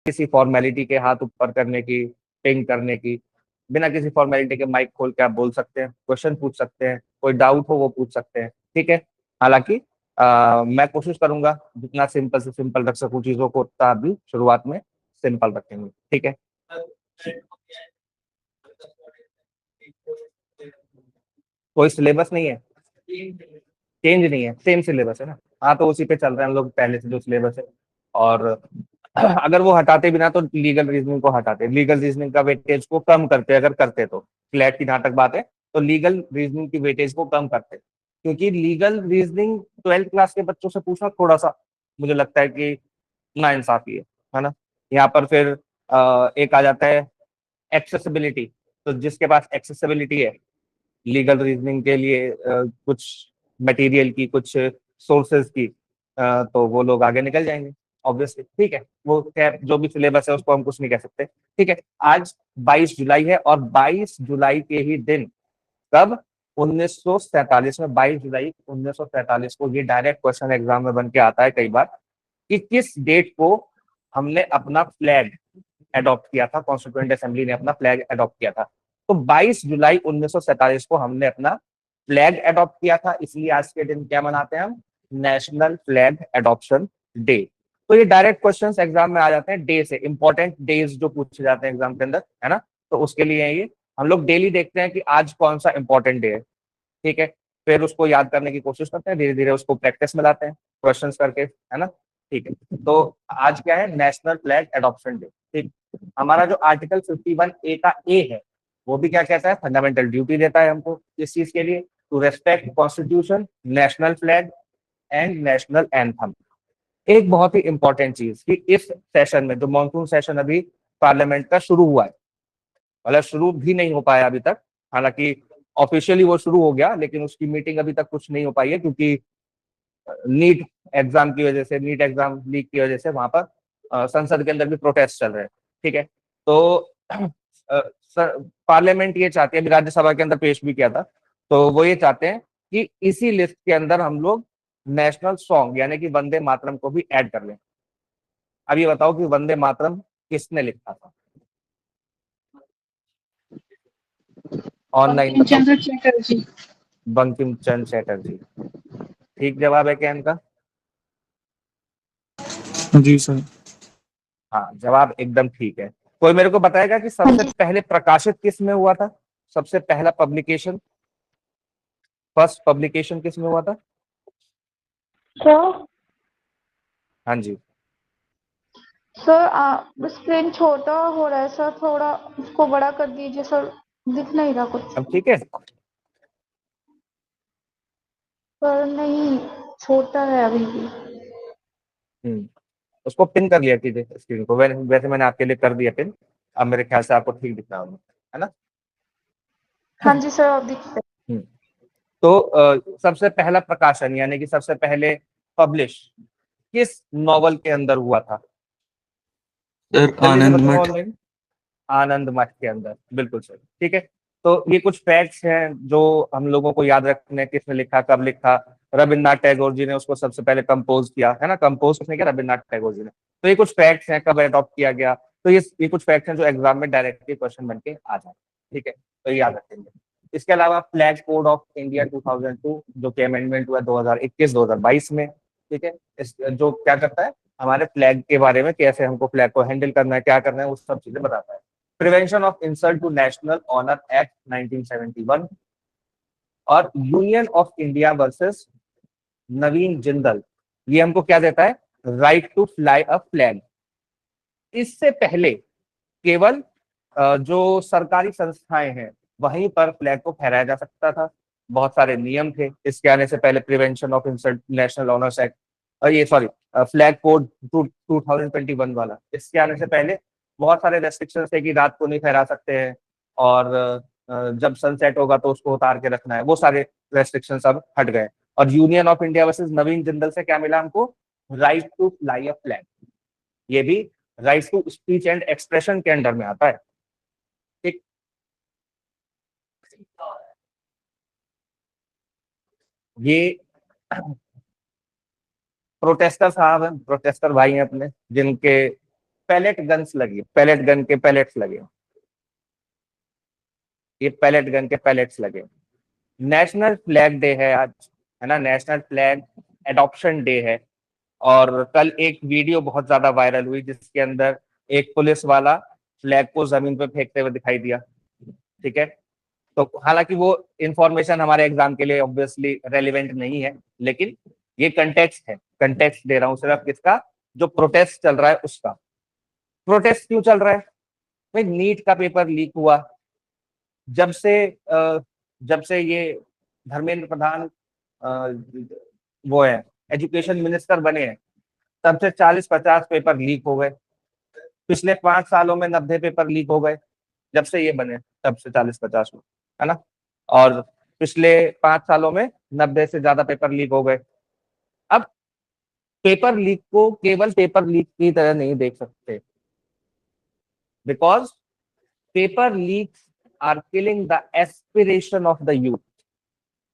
किसी फॉर्मेलिटी के हाथ ऊपर करने की, पिंग करने की, बिना किसी फॉर्मेलिटी के माइक खोल के आप बोल सकते हैं, क्वेश्चन पूछ सकते हैं, कोई डाउट हो वो पूछ सकते हैं। ठीक है, हालांकि मैं कोशिश करूंगा जितना सिंपल से सिंपल रख सकूं चीजों को, उतना अभी शुरुआत में सिंपल रखेंगे। ठीक है, कोई सिलेबस नहीं है, चेंज नहीं है, सेम सिलेबस है ना। हाँ, तो उसी पे चल रहे हैं हम लोग पहले से जो सिलेबस है। और अगर वो हटाते भी ना तो लीगल रीजनिंग को हटाते, लीगल रीजनिंग का वेटेज को कम करते, अगर करते तो फ्लैट की जहां तक बात है, तो लीगल रीजनिंग की वेटेज को कम करते, क्योंकि लीगल रीजनिंग 12th क्लास के बच्चों से पूछना थोड़ा सा मुझे लगता है कि ना इंसाफी है ना। यहाँ पर फिर एक आ जाता है एक्सेसिबिलिटी। तो जिसके पास एक्सेसिबिलिटी है लीगल रीजनिंग के लिए, कुछ मटेरियल की, कुछ सोर्सेज की, तो वो लोग आगे निकल जाएंगे ऑब्वियसली। ठीक है, वो खैर जो भी सिलेबस है उसको हम कुछ नहीं कह सकते। ठीक है, आज 22 जुलाई है और 22 जुलाई के ही दिन, कब, 1947 में, 22 जुलाई 1947 को ये डायरेक्ट क्वेश्चन एग्जाम में बन के आता है कई बार, कि किस डेट को हमने अपना फ्लैग अडॉप्ट किया था, कॉन्स्टिट्यूएंट असेंबली ने अपना फ्लैग अडॉप्ट किया था। तो 22 जुलाई 1947 को हमने अपना फ्लैग अडॉप्ट किया था, इसलिए आज के दिन क्या मनाते हैं हम, नेशनल फ्लैग अडॉप्शन डे। तो ये डायरेक्ट क्वेश्चंस एग्जाम में आ जाते हैं डे से, इंपॉर्टेंट डेज जो पूछे जाते हैं एग्जाम के अंदर, है ना। तो उसके लिए ये हम लोग डेली देखते हैं कि आज कौन सा इंपॉर्टेंट डे है। ठीक है, फिर उसको याद करने की कोशिश करते हैं, धीरे धीरे उसको प्रैक्टिस में लाते हैं क्वेश्चंस करके, है ना। ठीक है, तो आज क्या है, नेशनल फ्लैग एडॉप्शन डे। ठीक, हमारा जो आर्टिकल 51A का ए है, वो भी क्या कहता है, फंडामेंटल ड्यूटी देता है हमको इस चीज के लिए, to respect constitution, national flag and national anthem. एक बहुत ही इंपॉर्टेंट चीज कि इस सेशन में, जो मॉनसून सेशन अभी पार्लियामेंट का शुरू हुआ है, मतलब शुरू भी नहीं हो पाया अभी तक, हालांकि ऑफिशियली वो शुरू हो गया, लेकिन उसकी मीटिंग अभी तक कुछ नहीं हो पाई है, क्योंकि नीट एग्जाम की वजह से, नीट एग्जाम लीक की वजह से वहां पर संसद के अंदर भी प्रोटेस्ट चल रहे हैं। ठीक है, तो पार्लियामेंट ये चाहती है, अभी राज्यसभा के अंदर पेश भी किया था, तो वो ये चाहते हैं कि इसी लिस्ट के अंदर हम लोग नेशनल सॉन्ग यानी कि वंदे मातरम को भी ऐड कर लें। अब ये बताओ कि वंदे मातरम किसने लिखा था, ऑनलाइन बंकिम बताओ। चंद्र चटर्जी। बंकिम चंद्र चटर्जी, ठीक जवाब है क्या इनका? जी सर। हाँ, जवाब एकदम ठीक है। कोई मेरे को बताएगा कि हाँ सबसे जी पहले प्रकाशित किस में हुआ था, सबसे पहला पब्लिकेशन, फर्स्ट पब्लिकेशन किस में हुआ था? सर। हाँ जी। सर स्क्रीन छोटा हो रहा है सर, थोड़ा उसको बड़ा कर दीजिए सर, दिख नहीं रहा कुछ। अब ठीक है? पर नहीं, छोटा है अभी भी। हम्म, उसको पिन कर लिया कीजिए स्क्रीन को, वैसे मैंने आपके लिए कर दिया पिन। अब मेरे ख्याल से आपको ठीक दिख रहा होगा, है ना। हाँ जी सर, अब दिख रहा हम्म, तो सबसे पहला प्रकाशन यानी कि सबसे पहले पब्लिश किस नॉवल के अंदर हुआ था? सर जल्दी से आनंद बताओ, मठ। ऑनलाइन। आनंद मठ के अंदर, बिल्कुल सही। ठीक है, तो ये कुछ फैक्ट्स हैं जो हम लोगों को याद रखने, किसने लिखा, कब लिखा। रविन्द्रनाथ टैगोर जी ने उसको सबसे पहले कंपोज किया, है ना, कंपोज किसने किया, रविन्द्रनाथ टैगोर जी ने। तो ये कुछ फैक्ट्स हैं, कब अडॉप्ट किया गया। तो ये कुछ फैक्ट्स हैं जो एग्जाम में डायरेक्टली क्वेश्चन बन के आ जाए। ठीक है, तो ये याद रखेंगे। इसके अलावा फ्लैग कोड ऑफ इंडिया 2002, जो कि अमेंडमेंट हुआ 2021-2022 में। ठीक है, जो क्या करता है, हमारे फ्लैग के बारे में, कैसे हमको फ्लैग को हैंडल करना है, क्या करना है, वो सब चीजें बताता है। Prevention of insult to national honour act 1971, और union of India versus Naveen Jindal, ये हमको क्या देता है, right to fly a flag. इससे पहले केवल जो सरकारी संस्थाएं हैं वहीं पर फ्लैग को फहराया जा सकता था, बहुत सारे नियम थे इसके आने से पहले। Prevention of insult national honours act, ये सॉरी, फ्लैग कोड 2021 वाला, इसके आने से पहले बहुत सारे रेस्ट्रिक्शन थे कि रात को नहीं फहरा सकते हैं, और जब सनसेट होगा तो उसको उतार के रखना है, वो सारे रेस्ट्रिक्शन अब हट गए। और union of India versus Naveen Jindal से क्या मिला हमको, right to fly a flag. ये भी right to speech and expression के अंडर में आता है। ठीक, ये प्रोटेस्टर साहब हैं, प्रोटेस्टर भाई हैं अपने, जिनके पैलेट गन्स लगी, पैलेट गन के पैलेट्स लगे, ये पैलेट गन के पैलेट्स लगे। नेशनल फ्लैग डे है आज, है ना, नेशनल फ्लैग एडॉप्शन डे है। और कल एक वीडियो बहुत ज्यादा वायरल हुई जिसके अंदर एक पुलिस वाला फ्लैग को जमीन पे फेंकते हुए दिखाई दिया। ठीक है, तो हालांकि वो इंफॉर्मेशन हमारे एग्जाम के लिए ऑब्वियसली रेलिवेंट नहीं है, लेकिन ये कंटेक्स्ट है, कंटेक्स्ट दे रहा हूँ सिर्फ किसका, जो प्रोटेस्ट चल रहा है उसका। प्रोटेस्ट क्यों चल रहा है भाई? नीट का पेपर लीक हुआ, जब से ये धर्मेंद्र प्रधान वो है एजुकेशन मिनिस्टर बने हैं, तब से 40-50 पेपर लीक हो गए। पिछले 5 सालों में 90 पेपर लीक हो गए, जब से ये बने तब से 40-50 में, है ना। और पिछले 5 सालों में 90 से ज्यादा पेपर लीक हो गए। अब पेपर लीक को केवल पेपर लीक की तरह नहीं देख सकते, because paper leaks are killing the aspiration of the youth.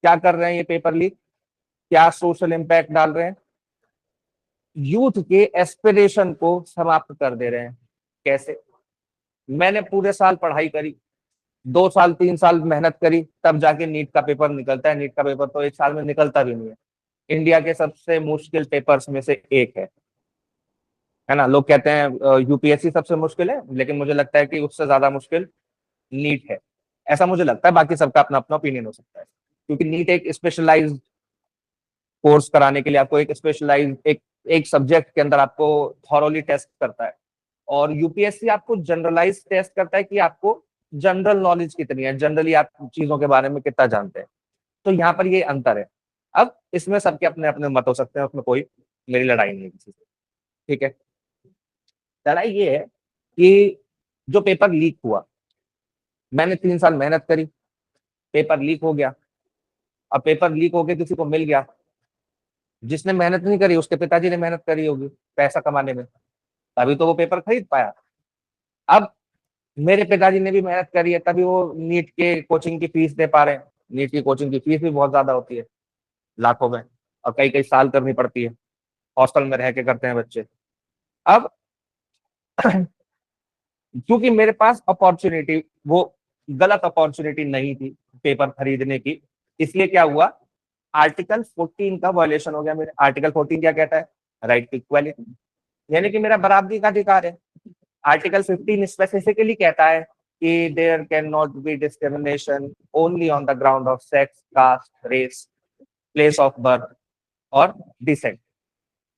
क्या कर रहे हैं ये पेपर लीक? क्या सोशल इंपैक्ट डाल रहे हैं? यूथ के एस्पिरेशन को समाप्त कर दे रहे हैं। कैसे? मैंने पूरे साल पढ़ाई करी, 2 साल 3 साल मेहनत करी, तब जाके नीट का पेपर निकलता है। नीट का पेपर तो 1 साल में निकलता भी नहीं है, इंडिया के सबसे मुश्किल पेपर्स में से एक है ना। लोग कहते हैं यूपीएससी सबसे मुश्किल है, लेकिन मुझे लगता है कि उससे ज्यादा मुश्किल नीट है, ऐसा मुझे लगता है। बाकी सबका अपना अपना ओपिनियन हो सकता है, क्योंकि नीट एक स्पेशलाइज्ड कोर्स कराने के लिए आपको एक स्पेशलाइज्ड एक सब्जेक्ट के अंदर आपको थॉरोली टेस्ट करता है, और यूपीएससी आपको जनरलाइज टेस्ट करता है कि आपको जनरल नॉलेज कितनी है, जनरली आप चीजों के बारे में कितना जानते हैं। तो यहाँ पर ये अंतर है। अब इसमें सबके अपने अपने मत हो सकते हैं, उसमें कोई मेरी लड़ाई नहीं है किसी से। ठीक है, लड़ाई ये है कि जो पेपर लीक हुआ, मैंने 3 साल मेहनत करी, पेपर लीक हो गया। अब पेपर लीक हो गया, किसी को मिल गया, जिसने मेहनत नहीं करी उसके पिताजी ने मेहनत करी होगी पैसा कमाने में, तभी तो वो पेपर खरीद पाया। अब मेरे पिताजी ने भी मेहनत करी है, तभी वो नीट के कोचिंग की फीस दे पा रहे हैं। नीट की कोचिंग की फीस भी बहुत ज्यादा होती है, लाखों में, और कई कई साल करनी पड़ती है, हॉस्टल में रह के करते हैं बच्चे। अब क्योंकि मेरे पास अपॉर्चुनिटी, वो गलत अपॉर्चुनिटी नहीं थी पेपर खरीदने की, इसलिए क्या हुआ, आर्टिकल 14 का वायलेशन हो गया मेरे। आर्टिकल 14 क्या कहता है? राइट टू इक्वालिटी, यानी कि मेरा बराबरी का अधिकार है। आर्टिकल 15 स्पेसिफिकली कहता है कि there can not be discrimination only on the ground of sex, caste, race, place of birth और डिसेंट।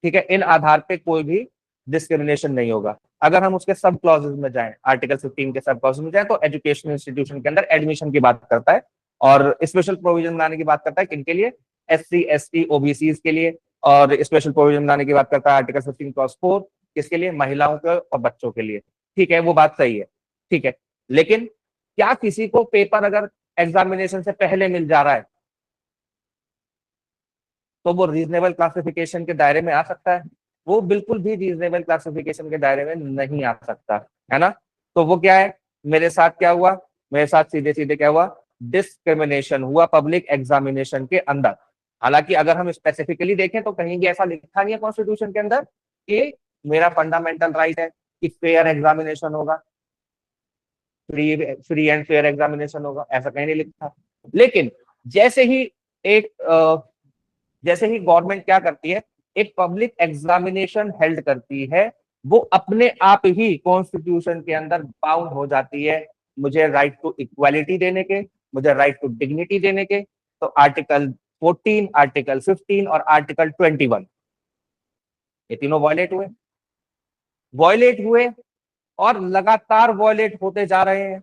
ठीक है, इन आधार पे कोई भी डिस्क्रिमिनेशन नहीं होगा। अगर हम उसके सब क्लॉजेज में जाएं, आर्टिकल 15 के सब क्लॉजेज में जाएं, तो एजुकेशन इंस्टीट्यूशन के अंदर एडमिशन की बात करता है, और स्पेशल प्रोविजन बनाने की बात करता है किनके लिए? SC, ST, OBC के लिए। और स्पेशल प्रोविजन बनाने की बात करता है आर्टिकल 15 क्लॉज 4 किसके लिए? महिलाओं के और बच्चों के लिए। ठीक है, वो बात सही है, ठीक है। लेकिन क्या किसी को पेपर अगर एग्जामिनेशन से पहले मिल जा रहा है तो वो रीजनेबल क्लासिफिकेशन के दायरे में आ सकता है? वो बिल्कुल भी रीजनेबल क्लासिफिकेशन के दायरे में नहीं आ सकता, है ना। तो वो क्या है, मेरे साथ क्या हुआ? मेरे साथ सीधे सीधे क्या हुआ? डिस्क्रिमिनेशन हुआ पब्लिक एग्जामिनेशन के अंदर। हालांकि अगर हम स्पेसिफिकली देखें तो कहीं भी ऐसा लिखा नहीं है कॉन्स्टिट्यूशन के अंदर कि मेरा फंडामेंटल राइट है कि फेयर एग्जामिनेशन होगा, फ्री एंड फेयर एग्जामिनेशन होगा, ऐसा कहीं नहीं लिखा। लेकिन जैसे ही एक जैसे ही गवर्नमेंट क्या करती है, एक पब्लिक एग्जामिनेशन हेल्ड करती है, वो अपने आप ही कॉन्स्टिट्यूशन के अंदर बाउंड हो जाती है मुझे राइट टू इक्वालिटी देने के, मुझे राइट टू डिग्निटी देने के। तो आर्टिकल 14, आर्टिकल 15 और आर्टिकल 21 ये तीनों वॉयलेट हुए और लगातार वॉयलेट होते जा रहे हैं।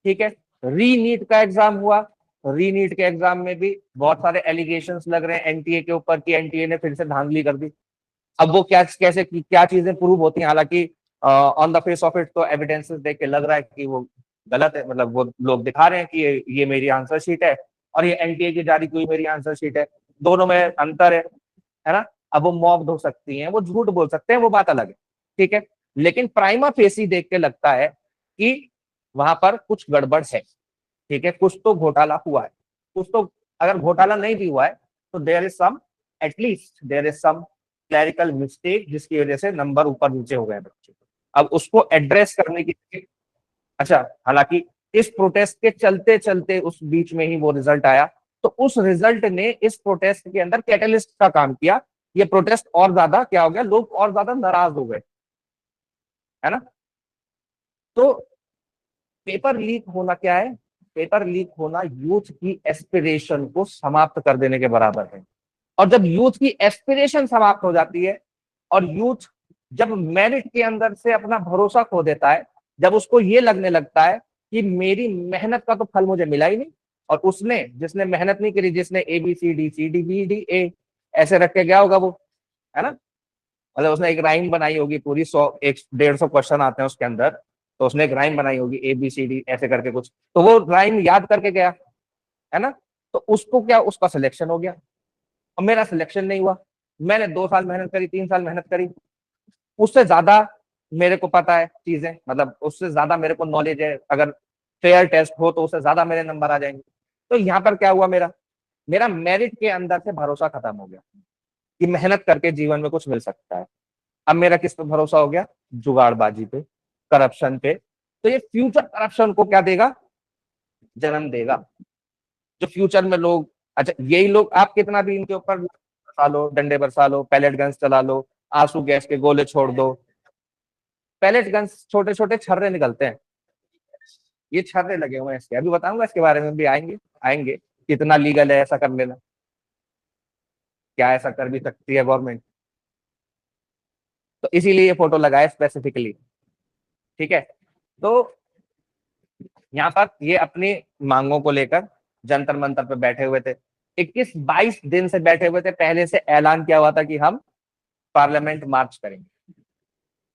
ठीक है, री नीट का एग्जाम हुआ, री नीट के एग्जाम में भी बहुत सारे एलिगेशंस लग रहे हैं एनटीए के ऊपर कि एनटीए ने फिर से धांधली कर दी। अब वो कैसे क्या चीजें प्रूव होती हैं, हालांकि on the face of it तो एविडेंसेस देख के लग रहा है कि वो गलत है, मतलब वो लोग दिखा रहे हैं कि ये मेरी आंसर शीट है और ये एनटीए की जारी की हुई मेरी आंसर शीट है, दोनों में अंतर है ना। अब वो मॉब्ड हो सकती हैं, वो झूठ बोल सकते हैं, वो बात अलग है, ठीक है। लेकिन प्राइमा फेसी देख के लगता है कि वहां पर कुछ गड़बड़ है, ठीक है, कुछ तो घोटाला हुआ है, कुछ तो, अगर घोटाला नहीं भी हुआ है तो there is some, at least there is some clerical mistake जिसकी वजह से नंबर ऊपर नीचे हो गए बच्चे। अब उसको एड्रेस करने की, अच्छा हालांकि इस प्रोटेस्ट के चलते चलते उस बीच में ही वो रिजल्ट आया, तो उस रिजल्ट ने इस प्रोटेस्ट के अंदर कैटलिस्ट का काम किया। ये प्रोटेस्ट और ज्यादा क्या हो गया, लोग और ज्यादा नाराज हो गए, है ना। तो पेपर लीक होना क्या है, पेपर लीक होना यूथ की एस्पिरेशन को समाप्त कर देने के बराबर है। और जब यूथ की एस्पिरेशन समाप्त हो जाती है और यूथ जब मेरिट के अंदर से अपना भरोसा खो देता है, जब उसको ये लगने लगता है कि मेरी मेहनत का तो फल मुझे मिला ही नहीं, और उसने जिसने मेहनत नहीं करी, जिसने ABCD CD B D A ऐसे रख के गया होगा वो, है ना, मतलब उसने एक राइम बनाई होगी पूरी, 100 150 क्वेश्चन आते हैं उसके अंदर, तो उसने एक राइम बनाई होगी ABCD ऐसे करके कुछ, तो वो राइम याद करके गया, है ना। तो उसको क्या, उसका सिलेक्शन हो गया, और मेरा सिलेक्शन नहीं हुआ। मैंने 2 साल मेहनत करी, 3 साल मेहनत करी, उससे ज्यादा मेरे को पता है चीजें, मतलब उससे ज्यादा मेरे को नॉलेज है, अगर फेयर टेस्ट हो तो उससे ज्यादा मेरे नंबर आ जाएंगे। तो यहाँ पर क्या हुआ, मेरा मेरा मेरिट के अंदर से भरोसा खत्म हो गया कि मेहनत करके जीवन में कुछ मिल सकता है। अब मेरा किस पे भरोसा हो गया, जुगाड़बाजी पे, करप्शन पे। तो ये फ्यूचर करप्शन को क्या देगा, जन्म देगा। जो फ्यूचर में लोग, अच्छा यही लोग, आप कितना भी इनके ऊपर बरसा लो, डंडे बरसा लो, पैलेट गन्स चला लो, आंसू गैस के गोले छोड़ दो, पैलेट गन्स छोटे छोटे छर्रे निकलते हैं, ये छर्रे लगे हुए हैं इसके, अभी बताऊंगा इसके बारे में भी, आएंगे आएंगे। कितना लीगल है ऐसा कर लेना, क्या ऐसा कर भी सकती है गवर्नमेंट, तो इसीलिए ये फोटो लगाए स्पेसिफिकली, ठीक है। तो यहाँ पर ये अपनी मांगों को लेकर जंतर मंतर पे बैठे हुए थे, 21-22 दिन से बैठे हुए थे, पहले से ऐलान किया हुआ था कि हम पार्लियामेंट मार्च करेंगे,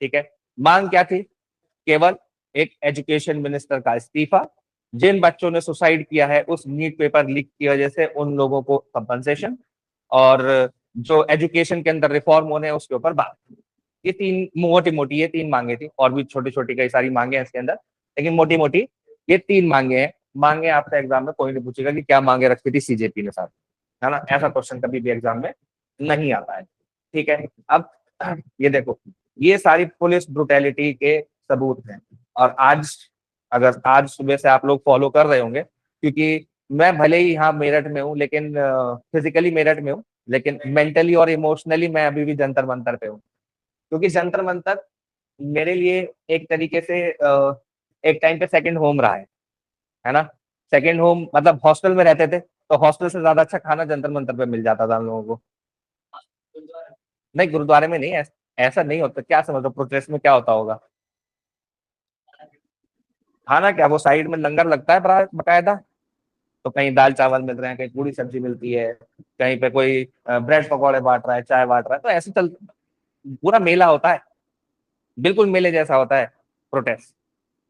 ठीक है। मांग क्या थी, केवल एक एजुकेशन मिनिस्टर का इस्तीफा, जिन बच्चों ने सुसाइड किया है उस नीट पेपर लीक की वजह से उन लोगों को कंपनसेशन, और जो एजुकेशन के अंदर रिफॉर्म होने हैं उसके ऊपर बात। ये तीन मोटी मोटी ये तीन मांगे थी, और भी छोटी छोटी कई सारी मांगे हैं इसके अंदर, लेकिन मोटी मोटी ये तीन मांगे हैं। मांगे आपसे एग्जाम में कोई नहीं पूछेगा कि क्या मांगे रखी थी CJP ने, साथ, है ना, ऐसा क्वेश्चन कभी भी एग्जाम में नहीं आता है, ठीक है। अब ये देखो, ये सारी पुलिस ब्रुटैलिटी के सबूत हैं, और आज, अगर आज सुबह से आप लोग फॉलो कर रहे होंगे, क्योंकि मैं भले ही यहाँ मेरठ में हूँ, लेकिन फिजिकली मेरठ में हूँ, लेकिन मेंटली और इमोशनली मैं अभी भी जंतर मंतर पे हूँ, क्योंकि जंतर मंतर मेरे लिए एक तरीके से एक टाइम पे सेकंड होम रहा है ना। सेकंड होम मतलब हॉस्टल में रहते थे, तो हॉस्टल से ज्यादा अच्छा खाना जंतर मंतर पे मिल जाता था हम लोगों को। नहीं, गुरुद्वारे में नहीं, ऐसा नहीं होता, क्या समझ लो प्रोटेस्ट में क्या होता होगा, खाना क्या, वो साइड में लंगर लगता है बकायदा, तो कहीं दाल चावल मिल रहे हैं, कहीं पूरी सब्जी मिलती है, कहीं पे कोई ब्रेड पकौड़े बांट रहा है, चाय बांट रहा है, तो ऐसे चल, पूरा मेला होता है, बिल्कुल मेले जैसा होता है प्रोटेस्ट,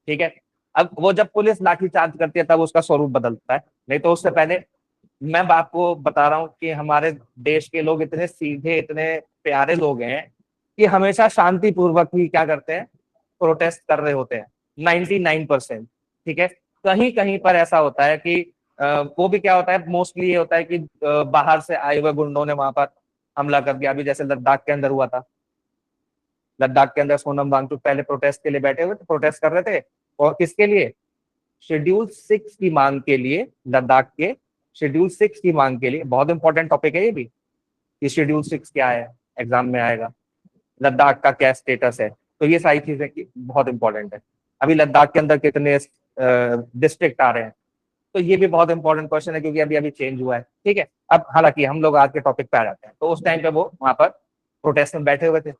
ठीक है। अब वो जब पुलिस लाठीचार्ज करती है तब उसका स्वरूप बदलता है, नहीं तो उससे पहले मैं आपको बता रहा हूँ कि हमारे देश के लोग इतने सीधे, इतने प्यारे लोग हैं कि हमेशा शांतिपूर्वक ही क्या करते हैं, प्रोटेस्ट कर रहे होते हैं, 99%, ठीक है। कहीं कहीं पर ऐसा होता है कि वो भी क्या होता है, मोस्टली ये होता है कि बाहर से आए हुए गुंडों ने वहां पर हमला कर दिया, अभी जैसे लद्दाख के अंदर हुआ था। लद्दाख के अंदर सोनम वांगचुक पहले प्रोटेस्ट के लिए बैठे हुए थे, प्रोटेस्ट कर रहे थे, और किसके लिए, शेड्यूल 6 की मांग के लिए, लद्दाख के शेड्यूल 6 की मांग के लिए। बहुत इंपॉर्टेंट टॉपिक है ये भी, कि शेड्यूल 6 क्या है, एग्जाम में आएगा, लद्दाख का क्या स्टेटस है, तो ये सारी चीजें बहुत इंपॉर्टेंट है। अभी लद्दाख के अंदर कितने डिस्ट्रिक्ट आ रहे हैं, तो ये भी बहुत इंपॉर्टेंट क्वेश्चन है, क्योंकि अभी अभी चेंज हुआ है, ठीक है। अब हालांकि हम लोग आज के टॉपिक पे आ जाते हैं, तो उस टाइम पे वो वहां पर प्रोटेस्ट में बैठे हुए थे,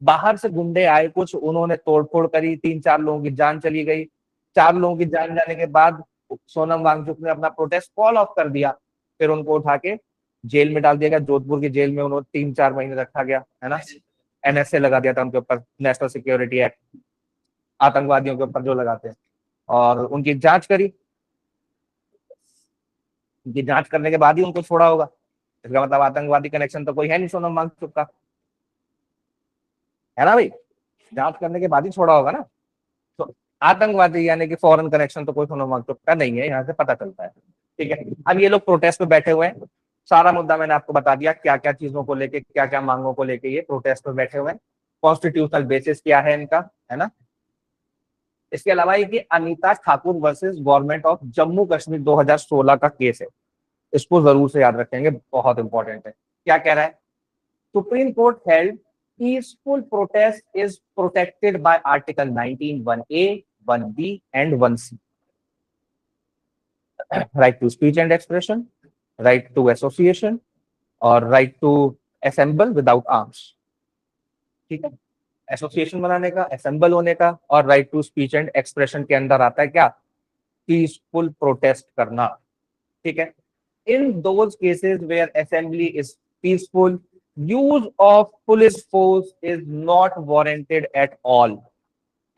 बाहर से गुंडे आए कुछ, उन्होंने तोड़फोड़ करी, 3-4 लोगों की जान चली गई। 4 लोगों की जान जाने के बाद सोनम वांगचुक ने अपना प्रोटेस्ट कॉल ऑफ कर दिया, फिर उनको उठा के जेल में डाल दिया गया, जोधपुर की जेल में उन्होंने 3-4 महीने रखा गया, है ना। NSA लगा दिया था उनके ऊपर, नेशनल सिक्योरिटी एक्ट, आतंकवादियों के ऊपर जो लगाते हैं, और उनकी जांच करी, उनकी जांच करने के बाद ही उनको छोड़ा होगा, इसका मतलब आतंकवादी कनेक्शन तो कोई है नहीं सोनम वांगचुक का, है ना भाई, जांच करने के बाद ही छोड़ा होगा ना। तो आतंकवादी यानी कि फॉरेन कनेक्शन तो कोई सोनम वांगचुक का नहीं है, यहाँ से पता चलता है, ठीक है। अब ये लोग प्रोटेस्ट में बैठे हुए हैं, सारा मुद्दा मैंने आपको बता दिया, क्या क्या चीजों को लेके, क्या क्या मांगों को लेके ये प्रोटेस्ट में बैठे हुए हैं, कॉन्स्टिट्यूशनल बेसिस क्या है इनका, है ना। इसके अलावा ये कि Anita Thakur versus government of Jammu Kashmir 2016 का केस है, इसको जरूर से याद रखेंगे, बहुत इंपॉर्टेंट है। क्या कह रहा है? Supreme Court held peaceful protest is protected by article 19 1A 1B and 1C, right to speech and expression, right to association और right to assemble without arms. ठीक है, एसोसिएशन बनाने का, असेंबल होने का, और right to speech and expression के अंदर आता है क्या? पीसफुल प्रोटेस्ट करना। ठीक है, in those cases where assembly is peaceful, use of police force is not warranted at all,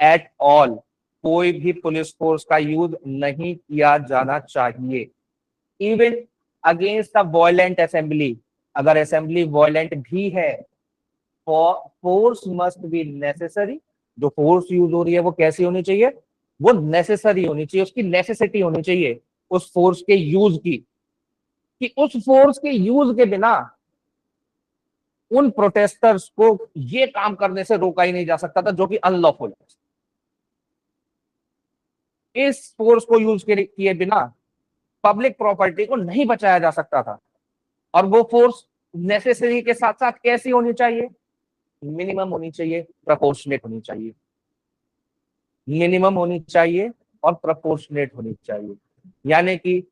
at all. कोई भी पुलिस फोर्स का यूज नहीं किया जाना चाहिए, even against a violent assembly. अगर असेंबली वॉयलेंट भी है, फोर्स मस्ट बी नेसेसरी। जो फोर्स यूज हो रही है वो कैसी होनी चाहिए? वो नेसेसरी होनी चाहिए, उसकी नेसेसिटी होनी चाहिए उस फोर्स के यूज की, कि उस फोर्स के यूज के बिना उन प्रोटेस्टर्स को ये काम करने से रोका ही नहीं जा सकता था जो कि अनलॉफुल है। इस फोर्स को यूज किए बिना पब्लिक प्रॉपर्टी को नहीं बचाया जा सकता था। और वो फोर्स नेसेसरी के साथ साथ कैसी होनी चाहिए? मिनिमम होनी चाहिए, प्रपोर्शनेट होनी चाहिए, मिनिमम होनी चाहिए और प्रपोर्शनेट होनी चाहिए। यानी कि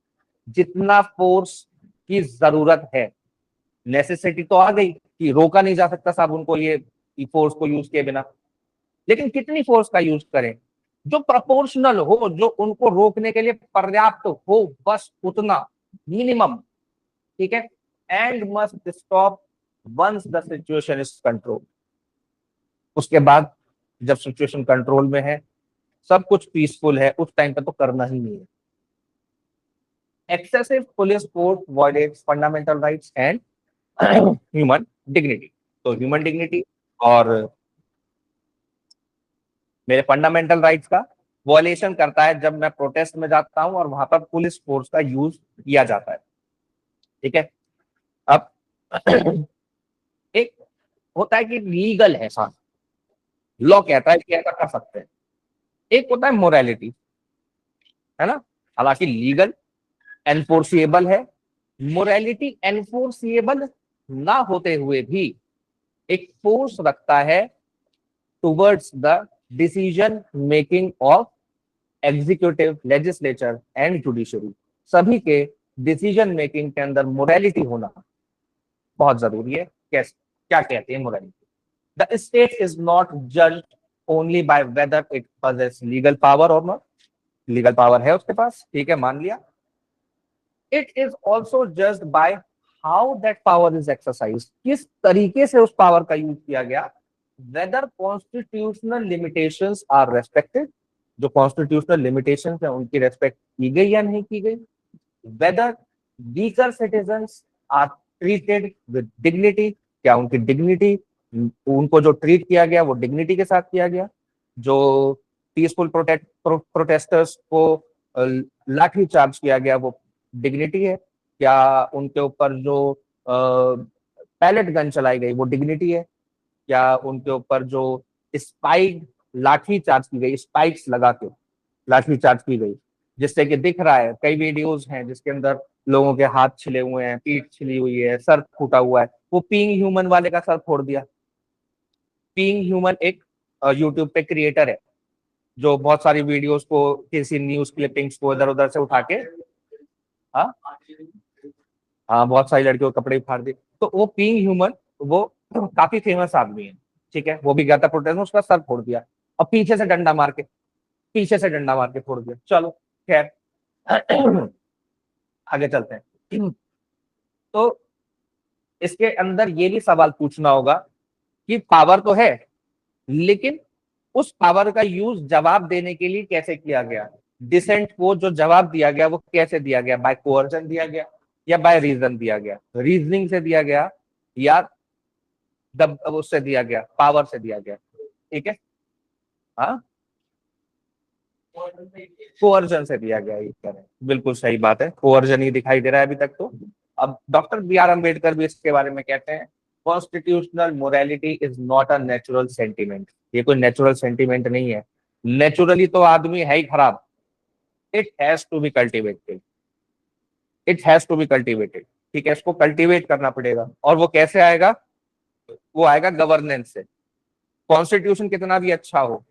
जितना फोर्स की जरूरत है, नेसेसिटी तो आ गई कि रोका नहीं जा सकता साहब उनको ये फोर्स को यूज किए बिना, लेकिन कितनी फोर्स का यूज करें? जो प्रपोर्शनल हो, जो उनको रोकने के लिए पर्याप्त हो, बस उतना, मिनिमम। ठीक है, and must stop once the situation is control. उसके बाद जब सिचुएशन कंट्रोल में है, सब कुछ पीसफुल है, उस टाइम पे तो करना ही नहीं है। Excessive police force violets fundamental rights and human dignity. तो ह्यूमन डिग्निटी और मेरे फंडामेंटल राइट्स का वॉयलेशन करता है जब मैं प्रोटेस्ट में जाता हूं और वहां पर पुलिस फोर्स का यूज किया जाता है। ठीक है, अब एक होता है कि लीगल है, साथ लॉ कहता है कि ऐसा कर सकते हैं, एक होता है मोरालिटी, है ना। हालांकि लीगल एनफोर्सिएबल है, मोरालिटी एनफोर्सिएबल ना होते हुए भी एक फोर्स रखता है towards the decision making of executive, legislature and judiciary. सभी के डिसीजन मेकिंग के अंदर मोरालिटी होना बहुत जरूरी है। कैसे, क्या कहते हैं morality? The state is not judged only by whether it possess legal power और नॉट। लीगल पावर है उसके पास, ठीक है, मान लिया। It is also judged by how that power is exercise, किस तरीके से उस पावर का यूज किया गया। Whether constitutional limitations are respected, जो कॉन्स्टिट्यूशनल लिमिटेशंस है उनकी रेस्पेक्ट की गई या नहीं की गई। Whether weaker citizens are treated with dignity, क्या उनकी डिग्निटी, उनको जो ट्रीट किया गया वो डिग्निटी के साथ किया गया। जो पीसफुल प्रोटेस्टर्स को लाठी चार्ज किया गया वो डिग्निटी है क्या? उनके ऊपर जो पैलेट गन चलाई गई वो डिग्निटी है क्या? उनके ऊपर जो स्पाइक लाठी चार्ज की गई, स्पाइक्स लगा के लाठी चार्ज की गई, जिससे कि दिख रहा है, कई वीडियोस हैं जिसके अंदर लोगों के हाथ छिले हुए हैं, पीठ छिली हुई है, सर फूटा हुआ है। वो पीइंग ह्यूमन वाले का सर फोड़ दिया। पीइंग ह्यूमन एक यूट्यूब पे क्रिएटर है जो बहुत सारी वीडियोस को, किसी न्यूज क्लिपिंग्स को इधर उधर से उठा के, हाँ हाँ, बहुत सारी लड़कियों के कपड़े फाड़ दिए। तो वो पीइंग ह्यूमन, वो काफी फेमस आदमी है। ठीक है, वो भी गया था प्रोटेस्ट में, उसका सर फोड़ दिया और पीछे से डंडा मार के, पीछे से डंडा मार के फोड़ दिया। चलो खैर, आगे चलते हैं। तो इसके अंदर ये भी सवाल पूछना होगा कि पावर तो है, लेकिन उस पावर का यूज जवाब देने के लिए कैसे किया गया? डिसेंट को जो जवाब दिया गया वो कैसे दिया गया? बाय कोअर्जन दिया गया या बाय रीजन दिया गया? रीजनिंग से दिया गया या उससे दिया गया, पावर से दिया गया? ठीक है, हाँ, कोअर्जन से दिया गया। ये करें, बिल्कुल सही बात है, कोअर्जन ही दिखाई दे रहा है अभी तक तो। अब डॉक्टर बी आर अम्बेडकर भी इसके बारे में कहते हैं, constitutional morality is not a natural sentiment. ये कोई नेचुरल सेंटिमेंट नहीं है, नेचुरली तो आदमी है ही खराब, it has to be cultivated, it has to be cultivated. ठीक है, इसको कल्टिवेट करना पड़ेगा। और वो कैसे आएगा? वो आएगा गवर्नेंस से। कॉन्स्टिट्यूशन कितना भी अच्छा हो,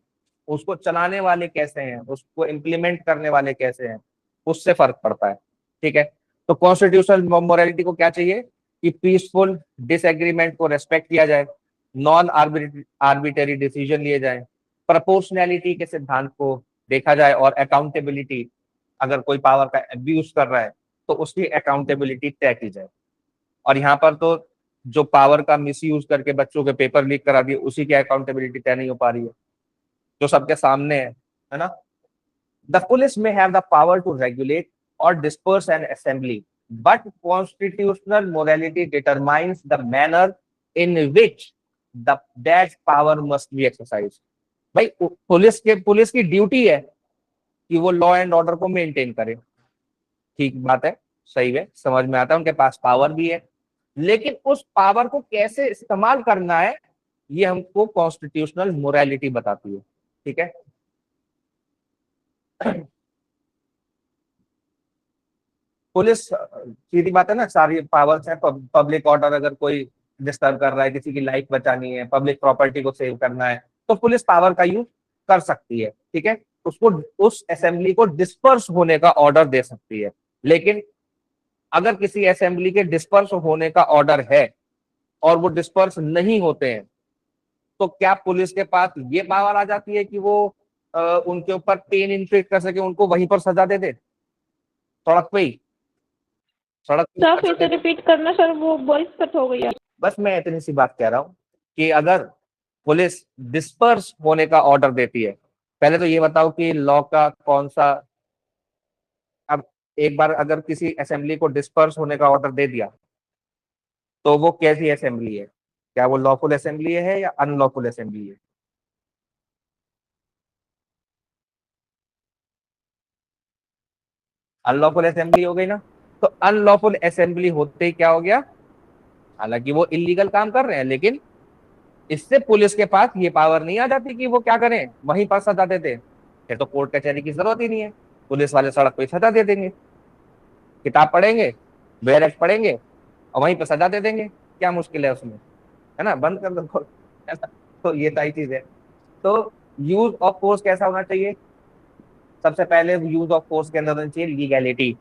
उसको चलाने वाले कैसे हैं, उसको इम्प्लीमेंट करने वाले कैसे हैं, उससे फर्क पड़ता है। ठीक है, तो कॉन्स्टिट्यूशनल मोरालिटी को क्या चाहिए कि पीसफुल डिसएग्रीमेंट को रेस्पेक्ट किया जाए, नॉन आर्बिटरी डिसीजन लिए जाए, प्रोपोर्शनैलिटी के सिद्धांत को देखा जाए, और अकाउंटेबिलिटी, अगर कोई पावर का अब्यूज कर रहा है तो उसकी अकाउंटेबिलिटी तय की जाए। और यहाँ पर तो जो पावर का मिसयूज करके बच्चों के पेपर लीक करा दिए, उसी की अकाउंटेबिलिटी तय नहीं हो पा रही है, जो सबके सामने है ना। The police may have the power to regulate और disperse an assembly, but constitutional morality determines the manner in which the that power must be exercise. भाई पुलिस की ड्यूटी है कि वो लॉ एंड ऑर्डर को मेंटेन करे, ठीक बात है, सही है, समझ में आता है, उनके पास पावर भी है, लेकिन उस पावर को कैसे इस्तेमाल करना है ये हमको कॉन्स्टिट्यूशनल मोरालिटी बताती है। ठीक है, पुलिस सीधी बात है ना, सारी पावर्स है, पब्लिक ऑर्डर अगर कोई डिस्टर्ब कर रहा है, किसी की लाइफ बचानी है, पब्लिक प्रॉपर्टी को सेव करना है, तो पुलिस पावर का यूज कर सकती है। ठीक है, उसको उस असेंबली को डिस्पर्स होने का ऑर्डर दे सकती है। लेकिन अगर किसी असेंबली के डिस्पर्स होने का ऑर्डर है और वो डिस्पर्स नहीं होते हैं, तो क्या पुलिस के पास ये पावर आ जाती है कि वो उनके ऊपर पेन इन्फ्लिक्ट कर सके, उनको वहीं पर सजा दे दे, सड़क पे ही, सड़क सर फिर से रिपीट करना सर, वो वॉइस कट हो गई है। बस मैं इतनी सी बात कह रहा हूँ कि अगर पुलिस डिस्पर्स होने का ऑर्डर देती है, पहले तो ये बताओ कि लॉ का कौन सा, अब एक बार अगर किसी असेंबली को डिस्पर्स होने का ऑर्डर दे दिया तो वो कैसी असेंबली है? क्या वो लॉफुल असेंबली है या अनलॉफुल असेंबली है? अनलॉफुल असेंबली हो गई ना। तो अनलॉफुल असेंबली होते ही क्या हो गया, हालांकि वो इलीगल काम कर रहे हैं, लेकिन इससे पुलिस के पास ये पावर नहीं आ जाती कि वो क्या करें, वहीं पर सजा देते। फिर तो कोर्ट कचहरी की जरूरत ही नहीं है, पुलिस वाले सड़क पे सजा दे देंगे, किताब पढ़ेंगे, बेयर एक्ट पढ़ेंगे और वहीं पर सजा दे देंगे। क्या मुश्किल है उसमें, है ना, बंद कर दो court, है ना? तो ये सारी चीज है। तो यूज ऑफ फोर्स कैसा होना चाहिए? सबसे पहले यूज ऑफ फोर्स के अंदर होनी चाहिए लीगैलिटी।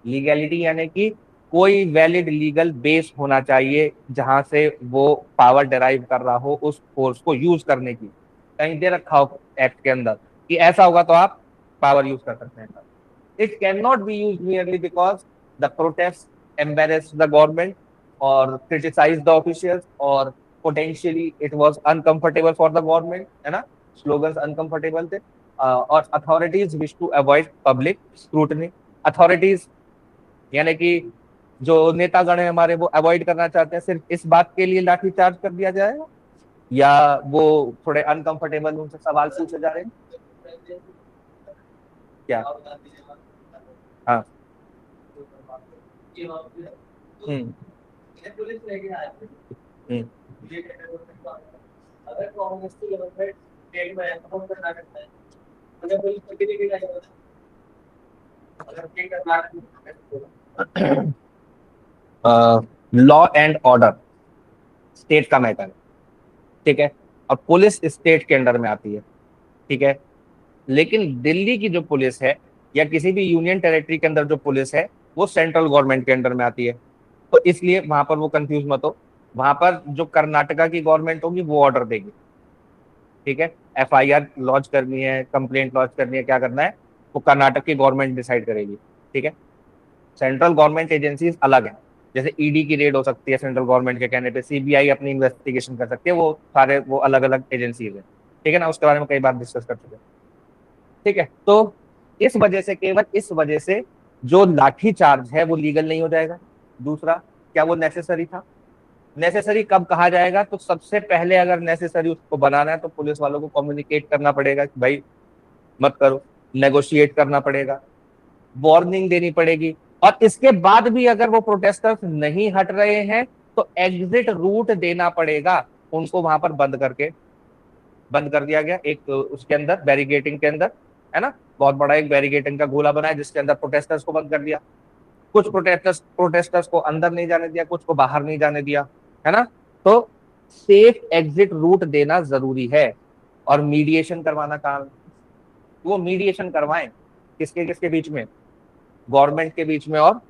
लीगैलिटी यानी कि कोई वैलिड लीगल बेस होना चाहिए जहां से वो पावर डिराइव कर रहा हो उस फोर्स को यूज करने की, कहीं दे रखा हो एक्ट के अंदर कि ऐसा होगा तो आप पावर यूज कर सकते हैं। It can not be use merely because the protest embarrass the government और क्रिटिसाइज द ऑफिशियल्स और potentially it was uncomfortable for the government, है ना, स्लोगन्स अनकंफर्टेबल थे, और authorities wish to avoid public scrutiny. Authorities यानी कि जो नेतागण है हमारे, वो अवॉइड करना चाहते हैं सिर्फ इस बात के लिए लाठी चार्ज कर दिया जाएगा, या वो थोड़े अनकंफर्टेबल उनसे सवाल पूछे जा रहे हैं क्या? हाँ, हम्म, हम्म, लॉ एंड ऑर्डर स्टेट का मैटर है, ठीक है, और पुलिस स्टेट के अंडर में आती है, ठीक है। लेकिन दिल्ली की जो पुलिस है या किसी भी यूनियन टेरिटरी के अंदर जो पुलिस है वो सेंट्रल गवर्नमेंट के अंडर में आती है। तो इसलिए वहां पर वो कंफ्यूज मत हो, वहां पर जो कर्नाटका की गवर्नमेंट होगी वो ऑर्डर देगी, ठीक है। एफआईआर लॉन्च करनी है, कंप्लेंट लॉन्च करनी है, क्या करना है वो कर्नाटक की गवर्नमेंट डिसाइड करेगी, ठीक है। सेंट्रल गवर्नमेंट एजेंसीज अलग है, जैसे ईडी की रेड हो सकती है सेंट्रल गवर्नमेंट के कहने पे, सीबीआई अपनी इन्वेस्टिगेशन कर सकती है, वो सारे वो अलग अलग एजेंसीज है, ठीक है ना, उसके बारे में कई बार डिस्कस कर चुके हैं, ठीक है। तो इस वजह से, केवल इस वजह से जो लाठी चार्ज है वो लीगल नहीं हो जाएगा। दूसरा, क्या वो नेसेसरी था? नेसेसरी कब कहा जाएगा? तो सबसे पहले अगर नेसेसरी उसको बनाना है तो पुलिस वालों को कम्युनिकेट करना पड़ेगा कि भाई मत करो, नेगोशिएट करना पड़ेगा, वार्निंग देनी पड़ेगी और इसके बाद भी अगर वो प्रोटेस्टर्स नहीं हट रहे हैं तो एग्जिट रूट देना पड़ेगा उनको, वहां पर बंद कर दिया गया एक उसके अंदर बैरिकेडिंग के अंदर, है ना, बहुत बड़ा एक बैरिकेडिंग का गोला बनाया जिसके अंदर प्रोटेस्टर्स को बंद कर दिया। कुछ प्रोटेस्टर्स को अंदर नहीं जाने दिया, कुछ को बाहर नहीं जाने दिया, है ना। तो सेफ एग्जिट रूट देना जरूरी है और मीडिएशन करवाना काम, वो मीडिएशन करवाएं किसके किसके बीच में, गवर्नमेंट के बीच में और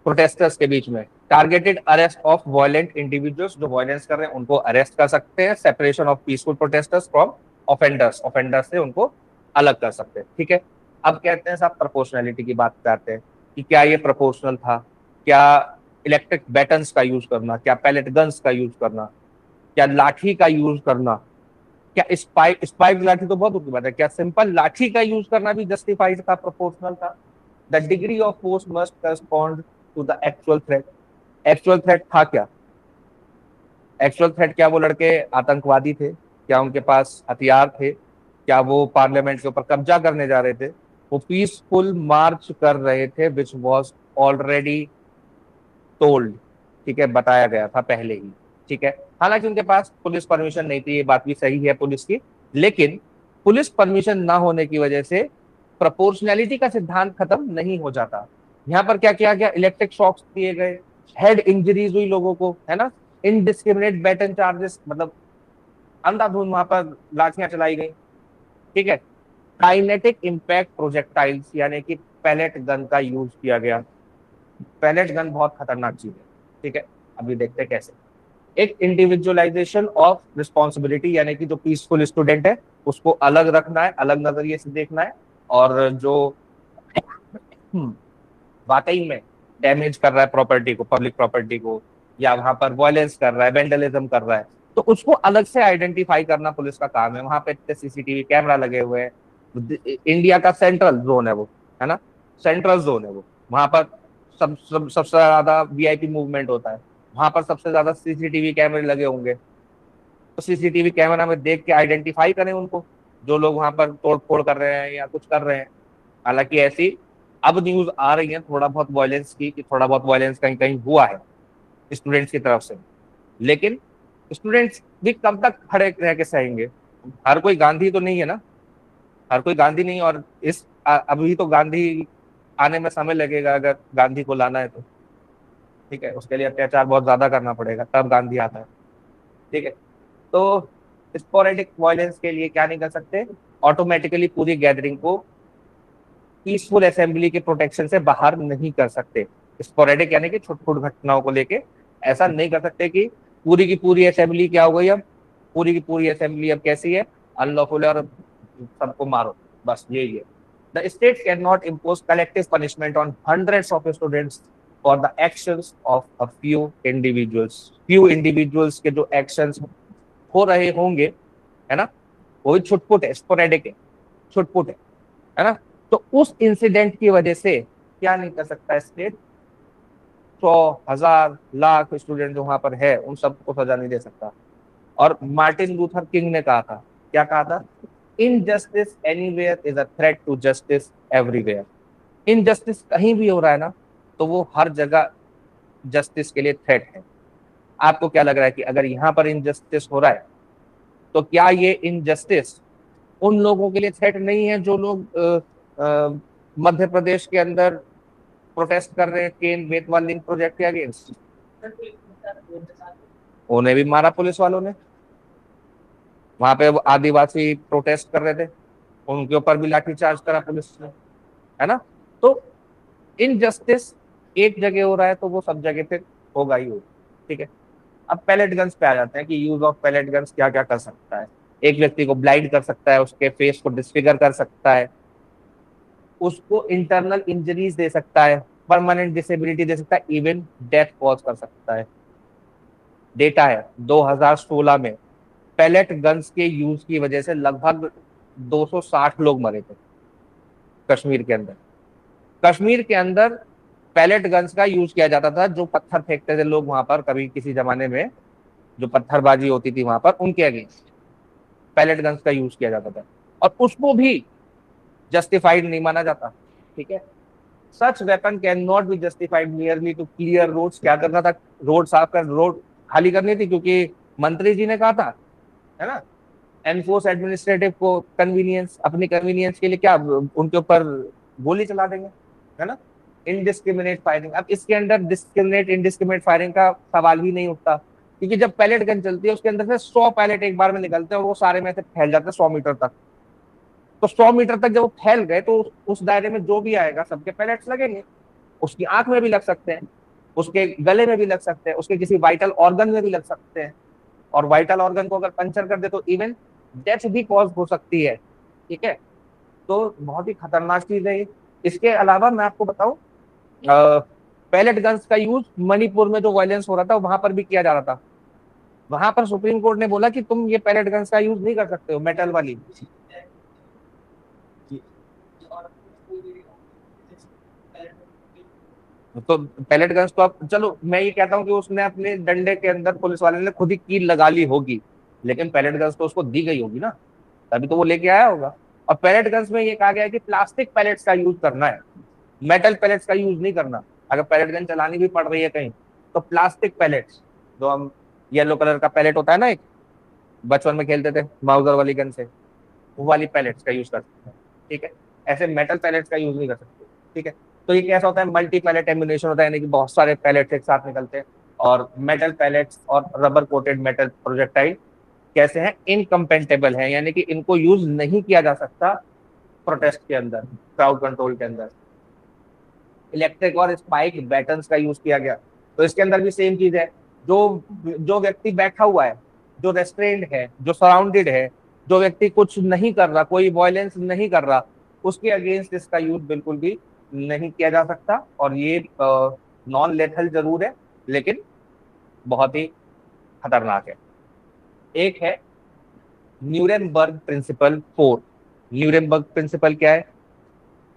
प्रोटेस्टर्स के बीच में। Targeted arrest of violent individuals, जो वायलेंस कर रहे हैं उनको अरेस्ट कर सकते हैं। Separation of peaceful protesters from offenders से उनको अलग कर सकते हैं, ठीक है। अब कहते हैं साहब प्रोपोर्शनैलिटी की बात करते हैं कि क्या ये प्रोपोर्शनल था, क्या इलेक्ट्रिक बैटन्स का यूज करना, क्या पैलेट गन्स का यूज करना, क्या लाठी का यूज करना, क्या स्पाइक लाठी तो बहुत दूर की बात है, क्या सिंपल लाठी का यूज करना भी जस्टिफाइड था, प्रोपोर्शनल था। The degree of force must correspond to the actual threat. Actual threat था क्या, एक्चुअल थ्रेट क्या वो लड़के आतंकवादी थे, क्या उनके पास हथियार थे, क्या वो पार्लियामेंट के ऊपर कब्जा करने जा रहे थे, वो पीसफुल मार्च कर रहे थे विच वॉज ऑलरेडी टोल्ड, ठीक है, बताया गया था पहले ही, ठीक है। हालांकि उनके पास पुलिस परमिशन नहीं थी, ये बात भी सही है पुलिस की, लेकिन पुलिस परमिशन ना होने की वजह से प्रोपोर्शनैलिटी का सिद्धांत खत्म नहीं हो जाता। यहाँ पर क्या किया गया, इलेक्ट्रिक शॉक्स दिए गए, हेड इंजरीज हुई लोगों को, है ना, इनडिस्क्रिमिनेट बैटन चार्जेस, मतलब अंधाधुंध वहां पर लाठियां चलाई गई, ठीक है। काइनेटिक इंपैक्ट प्रोजेक्टाइल्स यानी कि पैलेट गन का यूज किया गया। पैलेट गन बहुत खतरनाक चीज है, ठीक है। अभी देखते हैं कैसे। एक इंडिविजुअलाइजेशन ऑफ रिस्पॉन्सिबिलिटी यानी कि जो पीसफुल स्टूडेंट है उसको अलग रखना है, अलग नजरिए से देखना है, और जो वाकई में डैमेज कर रहा है प्रॉपर्टी को, पब्लिक प्रॉपर्टी को, या वहां पर वायलेंस कर रहा है, वेंडलिज्म कर रहा है, तो उसको अलग से आइडेंटिफाई करना पुलिस का काम है। वहां पे इतने सीसीटीवी कैमरा लगे हुए हैं, इंडिया का सेंट्रल जोन है वो, है ना, सेंट्रल जोन है वो, वहां पर सबसे ज्यादा वीआईपी मूवमेंट होता है, वहां पर सबसे ज्यादा सीसीटीवी कैमरे लगे होंगे, तो सीसीटीवी कैमरा में देख के आइडेंटिफाई करें उनको, जो लोग वहां पर तोड़ फोड़ कर रहे हैं या कुछ कर रहे हैं। हालांकि ऐसी अब न्यूज आ रही है थोड़ा बहुत वायलेंस की, कि थोड़ा बहुत वायलेंस कहीं कहीं हुआ है स्टूडेंट्स की तरफ से, लेकिन स्टूडेंट्स भी कब तक खड़े रह के सहेंगे, हर कोई गांधी तो नहीं है ना, हर कोई गांधी नहीं, और अभी तो गांधी आने में समय लगेगा, अगर गांधी को लाना है तो, ठीक है, उसके लिए अत्याचार बहुत ज्यादा करना पड़ेगा तब गांधी आता है, ठीक है। तो स्पोरेडिक वायलेंस के लिए क्या नहीं कर सकते, ऑटोमेटिकली पूरी गैदरिंग को पीसफुल असेंबली के प्रोटेक्शन से बाहर नहीं कर सकते। स्पोरेडिक यानी कि छोटी छोटी घटनाओं को लेके ऐसा नहीं कर सकते कि पूरी की पूरी असेंबली क्या हो गई, अब पूरी की पूरी असेंबली अब कैसी है, अनलॉफुल है और सबको मारो, बस यही है। The state can not impose collective punishment on hundreds of students for the actions of a few individuals के जो एक्शंस हो रहे होंगे, है ना, वो भी छुटपुट है, स्पोरेडिक है, छुटपुट है ना। तो उस इंसिडेंट की वजह से क्या नहीं कर सकता स्टेट, 100,000 लाख स्टूडेंट जो वहां पर है उन सबको सजा नहीं दे सकता। और मार्टिन लूथर किंग ने कहा था, क्या कहा था, injustice anywhere is a threat to justice everywhere. Injustice कहीं भी हो रहा है ना, तो वो हर जगह जस्टिस के लिए थ्रेट है। आपको क्या लग रहा है कि अगर यहाँ पर इनजस्टिस हो रहा है तो क्या ये इनजस्टिस उन लोगों के लिए थ्रेट नहीं है जो लोग मध्य प्रदेश के अंदर प्रोटेस्ट कर रहे हैं केन बेतवा लिंक प्रोजेक्ट के अगेंस्ट, उन्हें भी मारा पुलिस वालों ने। वहां पे आदिवासी प्रोटेस्ट कर रहे थे, उनके ऊपर भी लाठीचार्ज करा पुलिस ने, है ना। तो इनजस्टिस एक जगह हो रहा है तो वो सब जगह पे होगा ही होगा, ठीक है। अब पैलेट गन्स पे आ जाते हैं कि यूज ऑफ पैलेट गन्स क्या क्या कर सकता है। एक व्यक्ति को ब्लाइंड कर सकता है, उसके फेस को डिसफिगर कर सकता है, उसको इंटरनल इंजरीज दे सकता है, परमानेंट डिसेबिलिटी दे सकता है, इवन डेथ कॉज कर सकता है। डेटा है 2016 में पैलेट गन्स के यूज की वजह से लगभग 260 लोग मरे थे कश्मीर के अंदर। कश्मीर के अंदर पैलेट गन्स का यूज किया जाता था, जो पत्थर फेंकते थे लोग वहां पर, कभी किसी जमाने में जो पत्थरबाजी होती थी वहां पर, उनके अगेंस्ट पैलेट गन्स का यूज किया जाता था, और उसको भी जस्टिफाइड नहीं माना जाता, ठीक है। Such weapon can not be justified nearly to clear roads. क्या करना था, रोड साफ कर, रोड खाली करनी थी, क्योंकि मंत्री जी ने कहा था, है ना, एनफोर्स एडमिनिस्ट्रेटिव को कन्वीनियंस, अपनी कन्वीनियंस के लिए क्या उनके ऊपर गोली चला देंगे, है ना, इनडिस्क्रिमिनेट फायरिंग। अब इसके अंदर डिस्क्रिमिनेट इनडिस्क्रिमिनेट फायरिंग का सवाल ही नहीं उठता, क्योंकि जब पैलेट गन चलती है उसके अंदर से 100 पैलेट एक बार में निकलते हैं और वो सारे में से फैल जाते हैं 100 मीटर तक। तो 100 मीटर तक जब वो फैल गए तो उस दायरे में जो भी आएगा सबके पैलेट्स लगेंगे। उसकी आंख में भी लग सकते हैं, उसके गले में भी लग सकते हैं, उसके किसी वाइटल ऑर्गन में भी लग सकते हैं, और वाइटल ऑर्गन को अगर पंचर कर दे तो इवन डेथ भी कॉज हो सकती है। ठीक है, तो बहुत ही खतरनाक चीज है ये। इसके अलावा मैं आपको बताऊं, पैलेट गन्स का यूज मणिपुर में जो वायलेंस हो रहा था वहां पर भी किया जा रहा था। वहां पर सुप्रीम कोर्ट ने बोला कि तुम ये पैलेट गन्स का यूज नहीं कर सकते हो, मेटल वाली। तो पैलेट गन्स तो आप, चलो मैं ये कहता हूँ कि उसने अपने डंडे के अंदर पुलिस वाले ने खुद ही कील लगा ली होगी, लेकिन पैलेट गन्स तो उसको दी गई होगी ना, तभी तो वो लेके आया होगा। और पैलेट गन्स में ये कहा गया है कि प्लास्टिक पैलेट्स का यूज करना है, मेटल पैलेट्स का यूज नहीं करना। अगर पैलेट गन चलानी भी पड़ रही है कहीं तो प्लास्टिक पैलेट्स, जो हम येलो कलर का पैलेट होता है ना, एक बचपन में खेलते थे माउजर वाली गन से, वो वाली पैलेट्स का यूज कर सकते हैं। ठीक है, ऐसे मेटल पैलेट्स का यूज नहीं कर सकते। ठीक है, तो ये कैसा होता है, मल्टी पैलेट एम्यूनेशन होता है, यानी कि बहुत सारे पैलेट्स एक साथ निकलते हैं। और मेटल पैलेट्स और रबर कोटेड मेटल प्रोजेक्टाइल कैसे हैं, इनकम्पेटेबल है, यानी कि इनको यूज नहीं किया जा सकता प्रोटेस्ट के अंदर, क्राउड कंट्रोल के अंदर। इलेक्ट्रिक और स्पाइक बैटन्स का यूज किया गया, तो इसके अंदर भी सेम चीज है। जो जो व्यक्ति बैठा हुआ है, जो रेस्ट्रेंड है, जो सराउंडेड है, जो व्यक्ति कुछ नहीं कर रहा, कोई वायलेंस नहीं कर रहा, उसके अगेंस्ट इसका यूज बिल्कुल भी नहीं किया जा सकता। और ये नॉन लेथल जरूर है, लेकिन बहुत ही खतरनाक है। एक है न्यूरेमबर्ग प्रिंसिपल 4। न्यूरेमबर्ग प्रिंसिपल क्या है?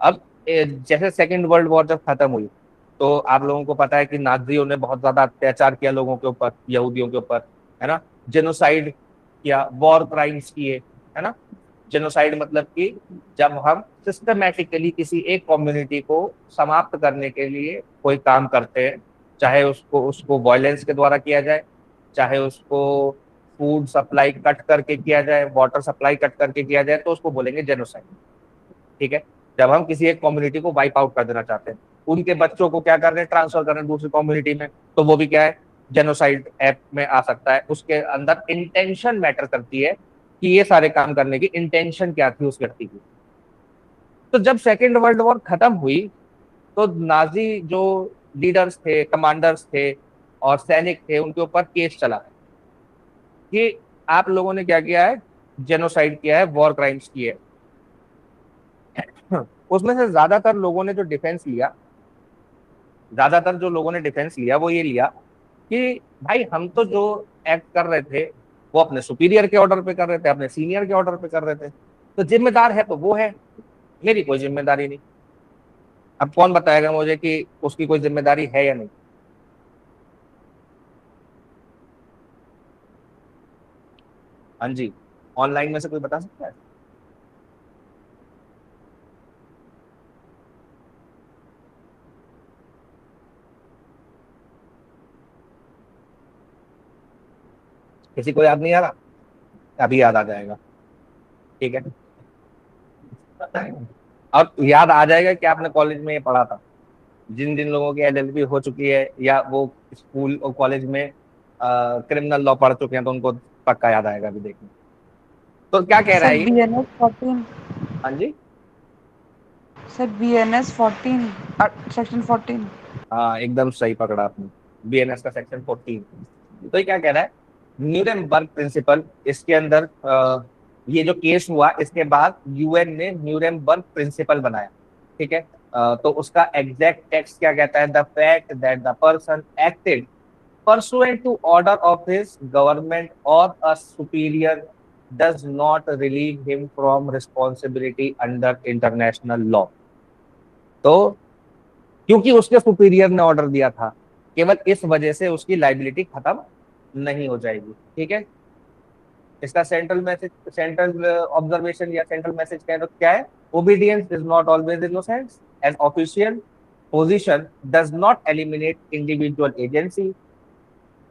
अब जैसे सेकेंड वर्ल्ड वॉर जब खत्म हुई तो आप लोगों को पता है कि नाजियों ने बहुत ज्यादा अत्याचार किया लोगों के ऊपर, यहूदियों के ऊपर, है ना, जेनोसाइड किया, वॉर क्राइम्स किए, है ना। जेनोसाइड मतलब कि जब हम सिस्टमैटिकली किसी एक कम्युनिटी को समाप्त करने के लिए कोई काम करते हैं, चाहे उसको उसको वायलेंस के द्वारा किया जाए, चाहे उसको फूड सप्लाई कट करके किया जाए, वाटर सप्लाई कट करके किया जाए, तो उसको बोलेंगे जेनोसाइड। ठीक है, जब हम किसी एक कम्युनिटी को वाइप आउट कर देना चाहते हैं, उनके बच्चों को क्या कर रहे हैं, ट्रांसफर कर रहे हैं दूसरी कम्युनिटी में, तो वो भी क्या है, जेनोसाइड ऐप में आ सकता है। उसके अंदर इंटेंशन मैटर करती है कि ये सारे काम करने की इंटेंशन क्या थी उस व्यक्ति की। तो जब सेकेंड वर्ल्ड वॉर खत्म हुई तो नाजी जो लीडर्स थे, कमांडर्स थे और सैनिक थे, उनके ऊपर केस चला कि आप लोगों ने क्या किया है, जेनोसाइड किया है, वॉर क्राइम्स किए। उसमें से ज्यादातर जो लोगों ने डिफेंस लिया वो ये लिया कि भाई हम तो जो एक्ट कर रहे थे वो अपने सुपीरियर के ऑर्डर पे कर रहे थे, अपने सीनियर के ऑर्डर पे कर रहे थे, तो जिम्मेदार है तो वो है, मेरी कोई जिम्मेदारी नहीं। अब कौन बताएगा मुझे कि उसकी कोई जिम्मेदारी है या नहीं? हाँ जी, ऑनलाइन में से कोई बता सकता है? किसी को याद नहीं आ रहा? अभी याद आ जाएगा। ठीक है, अब याद आ जाएगा कि आपने कॉलेज में ये पढ़ा था। जिन जिन लोगों की एलएलबी हो चुकी है या वो स्कूल और कॉलेज में क्रिमिनल लॉ पढ़ चुके हैं तो उनको पक्का याद आएगा अभी देखने। तो क्या कह रहा सर है ये? BNS 14 हाँ जी, सर BNS 14 सेक्शन 14 हाँ एकदम सही पकड़ा आपने, बीएनएस का सेक्शन 14। तो ये क्या कह रहा है, न्यूरेमबर्ग प्रिंसिपल, इसके अंदर ये जो केस हुआ इसके बाद यूएन ने न्यूरेमबर्ग प्रिंसिपल बनाया। ठीक है, तो उसका एग्जैक्ट टेक्स्ट क्या कहता है, the fact that the person acted pursuant to order of his government or a superior does not relieve him from responsibility under international law। तो क्योंकि उसके सुपीरियर ने ऑर्डर दिया था, केवल इस वजह से उसकी लाइबिलिटी खत्म नहीं हो जाएगी। ठीक है, इसका सेंट्रल मैसेज, सेंट्रल ऑब्जर्वेशन या सेंट्रल मैसेज कह तो क्या है, obedience is not always innocence as official position does not eliminate individual agency.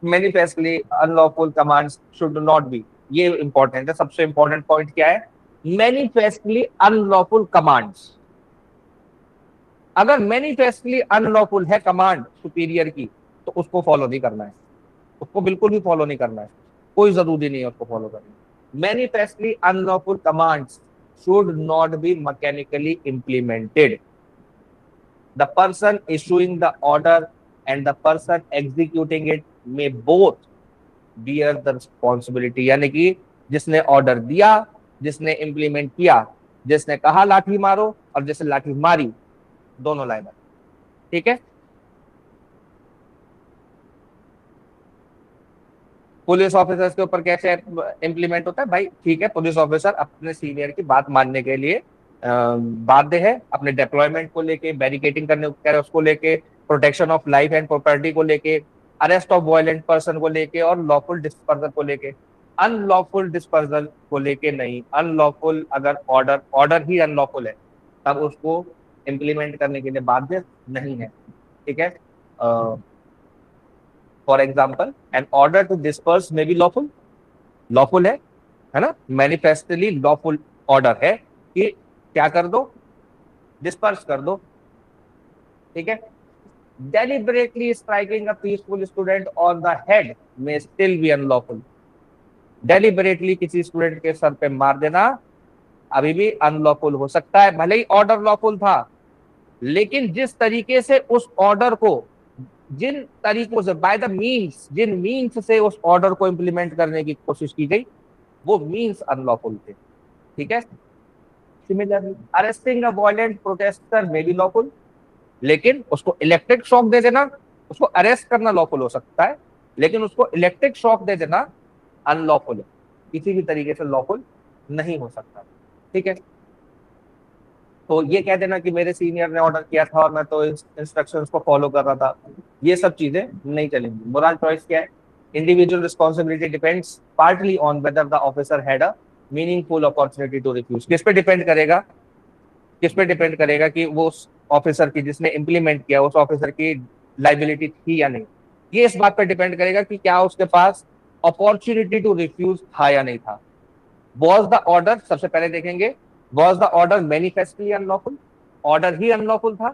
Manifestly unlawful commands should not be. ये इंपॉर्टेंट है, सबसे इंपॉर्टेंट पॉइंट क्या है? Manifestly unlawful commands. अगर मैनिफेस्टली अनलॉफुल है कमांड सुपीरियर की, तो उसको फॉलो नहीं करना है, उसको बिल्कुल भी फॉलो नहीं करना है, कोई जरूरी नहीं है उसको फॉलो करना। Manifestly unlawful commands should not be mechanically implemented. The person issuing the order and the person executing it may both bear the responsibility. यानी कि जिसने ऑर्डर दिया, जिसने इम्प्लीमेंट किया, जिसने कहा लाठी मारो और जिसने लाठी मारी, दोनों लायबल। ठीक है। पुलिस ऑफिसर्स के ऊपर कैसे इम्प्लीमेंट होता है भाई? ठीक है, पुलिस ऑफिसर अपने सीनियर की बात मानने के लिए बाध्य है, अपने डिप्लॉयमेंट को लेके, बैरिकेडिंग करने को उसको लेके, protection of life and property को लेके, अरेस्ट ऑफ वायलेंट पर्सन को लेके और लॉफुल डिस्पर्सल को लेके। अनलॉफुल डिस्पर्सल को लेके नहीं। अनलॉफुल अगर ऑर्डर ही अनलॉफुल है, तब उसको इम्प्लीमेंट करने के लिए बाध्य नहीं है। ठीक है। For example, an order to disperse may be lawful, lawful है ना, मैनिफेस्टली लॉफुल ऑर्डर है कि क्या कर दो, डिस्पर्स कर दो। ठीक है। Deliberately striking a peaceful student on the head में स्टिल बी अनलॉफुल। डेलिबरेटली किसी स्टूडेंट के सर पे मार देना अभी भी अनलॉफुल हो सकता है, भले ही ऑर्डर लॉफुल था, लेकिन जिस तरीके से उस ऑर्डर को, जिन तरीकों से, बाय द मीन्स, जिन मीन्स से उस ऑर्डर को इंप्लीमेंट करने की कोशिश की गई, वो मीन्स अनलॉफुल थे। ठीक है। सिमिलरली अरेस्टिंग अ वायलेंट प्रोटेस्टर में बी लॉफुल, लेकिन उसको इलेक्ट्रिक शॉक दे देना, उसको अरेस्ट करना लॉफुल हो सकता है, लेकिन उसको इलेक्ट्रिक शॉक दे देना अनलॉफुल है, किसी भी तरीके से लॉफुल नहीं हो सकता। ठीक है। तो ये कह देना कि मेरे सीनियर ने ऑर्डर किया था और मैं तो इंस्ट्रक्शंस को फॉलो कर रहा था, ये सब चीजें नहीं चलेंगी। मोरल चॉइस क्या है? Individual responsibility depends partly on whether the officer had a meaningful opportunity to refuse. किस पे डिपेंड करेगा? किस पे डिपेंड करेगा कि वो उस ऑफिसर की, जिसने इंप्लीमेंट किया, उस ऑफिसर की लाइबिलिटी थी या नहीं। ये इस बात पर डिपेंड करेगा कि क्या उसके पास अपॉर्चुनिटी टू रिफ्यूज था या नहीं था। वॉज द ऑर्डर, सबसे पहले देखेंगे, was the order manifestly unlawful? Order he unlawful था।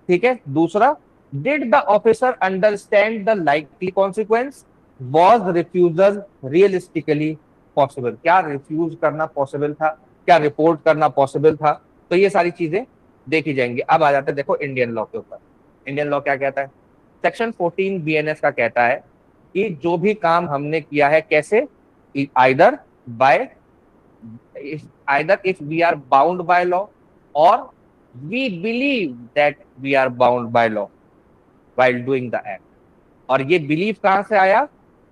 ठीक है। दूसरा, did the officer understand the likely consequence? Was refusal realistically possible? क्या रिफ्यूज करना पॉसिबल था? क्या रिपोर्ट करना पॉसिबल था? तो ये सारी चीजें देखी जाएंगी। अब आ जाते हैं देखो इंडियन लॉ के ऊपर। इंडियन लॉ क्या कहता है? सेक्शन 14 बीएनएस का कहता है कि जो भी काम हमने किया है, कैसे, either bye, either if we are bound by law or we believe that we are bound by law while doing the act। और ये बिलीफ कहां से आया?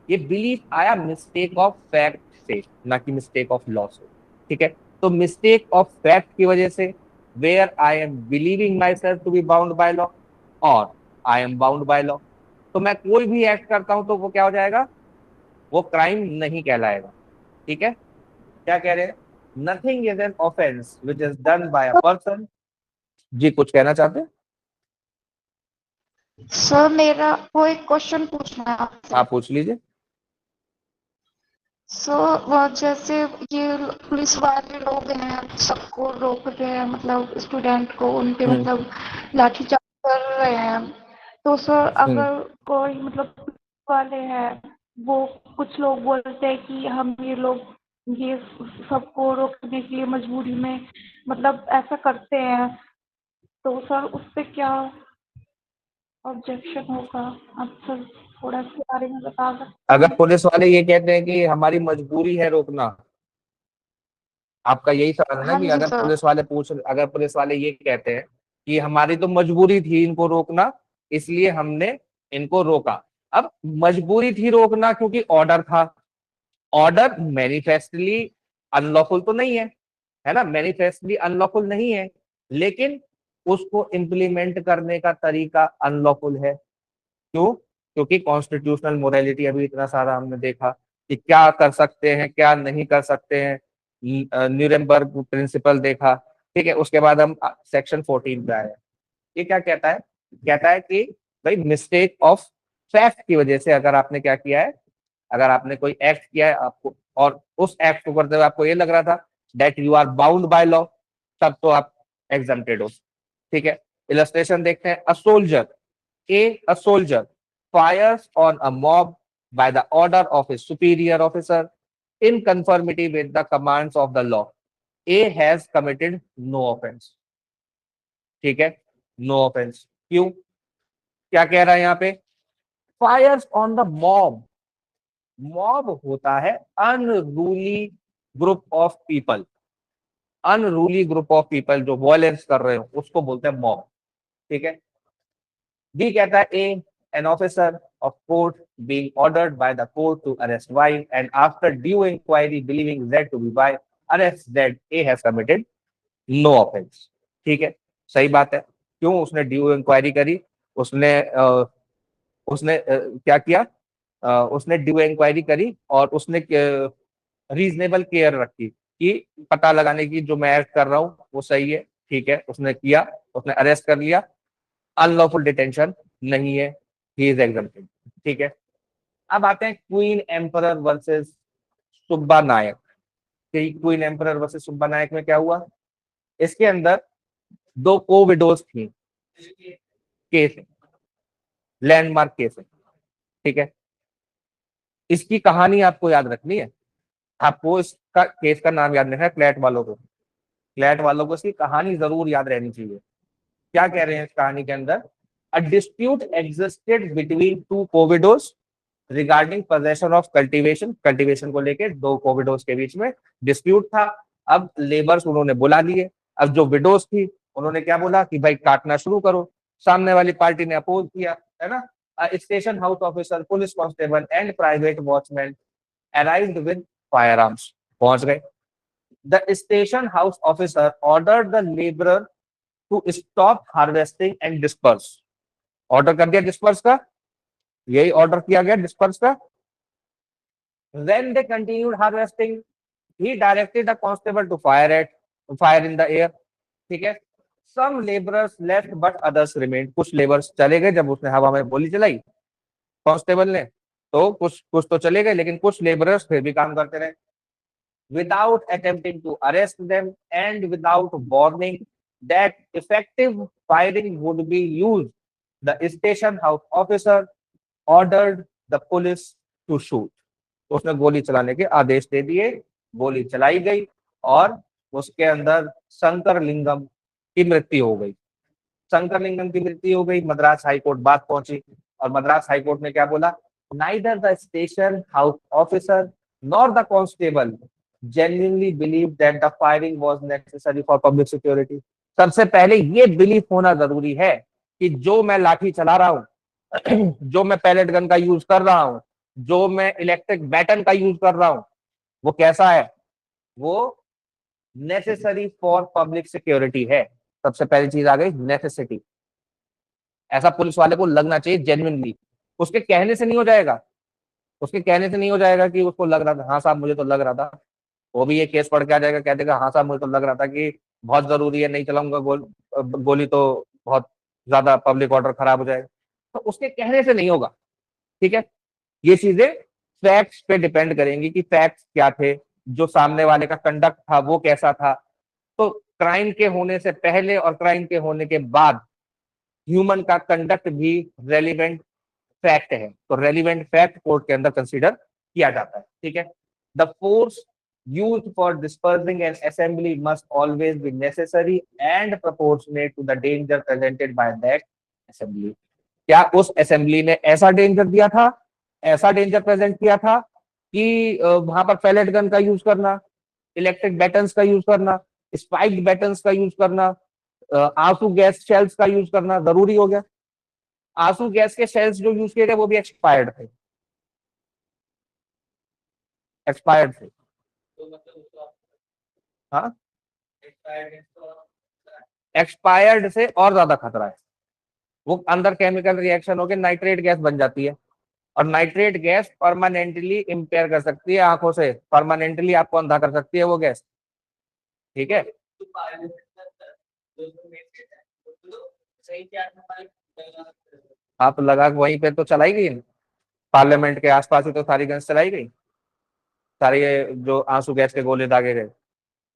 ये बिलीफ आया मिस्टेक ऑफ फैक्ट से, ना कि मिस्टेक ऑफ लॉ से। ठीक है। तो मिस्टेक ऑफ फैक्ट की वजह से, where I am believing myself to be bound by law और I am bound by law, तो मैं कोई भी एक्ट करता हूं तो वो क्या हो जाएगा? वो क्राइम नहीं कहलाएगा। ठीक है। क्या कह रहे हैं? Nothing is an offence which is done by a person. जी कुछ कहना चाहते हैं? सर मेरा को एक क्वेश्चन पूछना है आपसे। आप पूछ लीजिए। सर जैसे ये पुलिस वाले लोग हैं, सबको रोक रहे हैं, मतलब स्टूडेंट को उनपे मतलब लाठीचार्ज कर रहे हैं, तो सर अगर कोई मतलब पुलिस वाले हैं, वो कुछ लोग बोलते हैं कि हम ये लोग ये सबको रोकने के लिए मजबूरी में मतलब ऐसा करते हैं, तो सर उस पे क्या ऑब्जेक्शन होगा? आप सर थोड़ा इसके बारे में बता सकते हैं? अगर पुलिस वाले ये कहते हैं कि हमारी मजबूरी है रोकना, आपका यही सवाल है ना हाँ कि जी अगर सर। पुलिस वाले अगर पुलिस वाले ये कहते हैं कि हमारी तो मजबूरी थी इनको रोकना, इसलिए हमने इनको रोका। अब मजबूरी थी रोकना क्योंकि ऑर्डर था। ऑर्डर मैनिफेस्टली अनलॉफुल तो नहीं है ना, मैनिफेस्टली अनलॉफुल नहीं है, लेकिन उसको इंप्लीमेंट करने का तरीका अनलॉफुल है। क्यों? क्योंकि कॉन्स्टिट्यूशनल मोरालिटी अभी इतना सारा हमने देखा कि क्या कर सकते हैं, क्या नहीं कर सकते हैं। न्यूरेमबर्ग प्रिंसिपल देखा। ठीक है। उसके बाद हम सेक्शन 14 पे आए। ये क्या कहता है? कहता है कि भाई मिस्टेक ऑफ फैक्ट की वजह से अगर आपने क्या किया है, अगर आपने कोई एक्ट किया है आपको, और उस एक्ट को करते हुए आपको ये लग रहा था that you are bound by law, तब तो आप एग्जम्प्टेड हो। ठीक है, इलस्ट्रेशन देखते हैं। A soldier fires on a mob by the order of a superior officer in conformity with the commands of the law, a has committed no offence. ठीक है, नो ऑफेंस क्यों? क्या कह रहा है यहाँ पे? Fires on the mob, mob होता है unruly group of people, unruly group of people जो वॉयलेंस कर रहे हो उसको बोलते हैं मॉब। ठीक है, बी कहता है A an officer of court being ordered by the court to arrest Y and after due inquiry believing Z to be Y arrest Z, A has committed no offense। ठीक है, सही बात है। क्यों? उसने ड्यू इंक्वायरी करी, उसने क्या किया? उसने ड्यू इंक्वायरी करी और उसने रीजनेबल केयर रखी कि पता लगाने की जो मैं एक्ट कर रहा हूँ वो सही है। ठीक है, उसने किया, उसने अरेस्ट कर लिया, अनलॉफुल डिटेंशन नहीं है, ही इज एग्जम्प्टेड। ठीक है, अब आते हैं क्वीन एम्परर वर्सेस सुब्बा नायक। क्वीन एम्परर वर्सेस सुब्बा नायक में क्या हुआ? इसके अंदर दो को विडोज थी, केस है, लैंडमार्क केस है। ठीक है, इसकी कहानी आपको याद रखनी है, आपको इसका केस का नाम याद रखना है। फ्लैट वालों को इसकी कहानी जरूर याद रहनी चाहिए। क्या कह रहे हैं इस कहानी के अंदर? A dispute existed between two कोविडोज रिगार्डिंग पोजेशन ऑफ कल्टीवेशन को लेकर दो कोविडोज के बीच में डिस्प्यूट था। अब लेबर्स उन्होंने बुला लिए, अब जो विडोज थी उन्होंने क्या बोला कि भाई काटना शुरू करो, सामने वाली पार्टी ने अपोज किया, है ना। Station house officer, police constable and private watchman arrived with fire arms, पहुंच गए। The station house officer ordered the labourer to stop harvesting and disperse, order कर दिया डिस्पर्स का, यही ऑर्डर किया गया डिस्पर्स का। When they continued harvesting, he directed the constable to fire in the air। ठीक है, some laborers left but others remained। कुछ लेबर्स चले गए जब उसने हवा में गोली चलाई कांस्टेबल ने, तो कुछ कुछ तो चले गए, लेकिन कुछ लेबरर्स फिर भी काम करते रहे। Without attempting to arrest them and without warning that effective firing would be used, the station house officer ordered the police to shoot। उसने गोली चलाने के आदेश दे दिए, गोली चलाई गई और उसके अंदर शंकरलिंगम की मृत्यु हो गई। शंकरलिंगम की मृत्यु हो गई, मद्रास हाईकोर्ट बात पहुंची और मद्रास हाईकोर्ट ने क्या बोला? Neither the station house officer nor the constable genuinely believed that the firing was necessary for public security। सबसे पहले ये बिलीफ होना जरूरी है कि जो मैं लाठी चला रहा हूं, जो मैं पैलेट गन का यूज कर रहा हूं, जो मैं इलेक्ट्रिक बैटन का यूज कर रहा हूं, वो कैसा है? वो नेसेसरी फॉर पब्लिक सिक्योरिटी है। सबसे पहली चीज आ गई नेसेसिटी। ऐसा पुलिस वाले को लगना चाहिए जेन्युइनली, उसके कहने से नहीं हो जाएगा, उसके कहने से नहीं हो जाएगा कि उसको लग रहा था, हाँ साहब मुझे तो लग रहा था। वो भी ये केस पढ़ के आ जाएगा, कह देगा हाँ साहब मुझे तो लग रहा था कि बहुत जरूरी है, नहीं चलाऊंगा गोली तो बहुत ज्यादा पब्लिक ऑर्डर खराब हो जाएगा। तो उसके कहने से नहीं होगा। ठीक है, ये चीजें फैक्ट्स पे डिपेंड करेंगी कि फैक्ट्स क्या थे, जो सामने वाले का कंडक्ट था वो कैसा था। तो क्राइम के होने से पहले और क्राइम के होने के बाद ह्यूमन का कंडक्ट भी रेलिवेंट फैक्ट है, तो रेलिवेंट फैक्ट कोर्ट के अंदर कंसीडर किया जाता है। ठीक है, the force used for dispersing an assembly must always be necessary and proportionate to the danger presented by that assembly। क्या उस असेंबली ने ऐसा डेंजर दिया था, ऐसा डेंजर प्रेजेंट किया था कि वहां पर पैलेट गन का यूज करना, इलेक्ट्रिक बैटन्स का यूज करना, स्पाइक्ड बैटन्स का यूज करना, आंसू गैस शेल्स का यूज करना जरूरी हो गया? आंसू गैस के शेल्स जो यूज किए गए वो भी एक्सपायर्ड थे, एक्सपायर्ड थे। हाँ, एक्सपायर्ड से और ज्यादा खतरा है। वो अंदर केमिकल रिएक्शन होकर नाइट्रेट गैस बन जाती है और नाइट्रेट गैस परमानेंटली इंपेयर कर सकती है आंखों से, परमानेंटली आपको अंधा कर सकती है वो गैस। ठीक है, हाँ तो लगा के वहीं पे तो चलाई गई, पार्लियामेंट के आसपास ही तो सारी गन्स चलाई गई, सारे ये जो आंसू गैस के गोले दागे गए।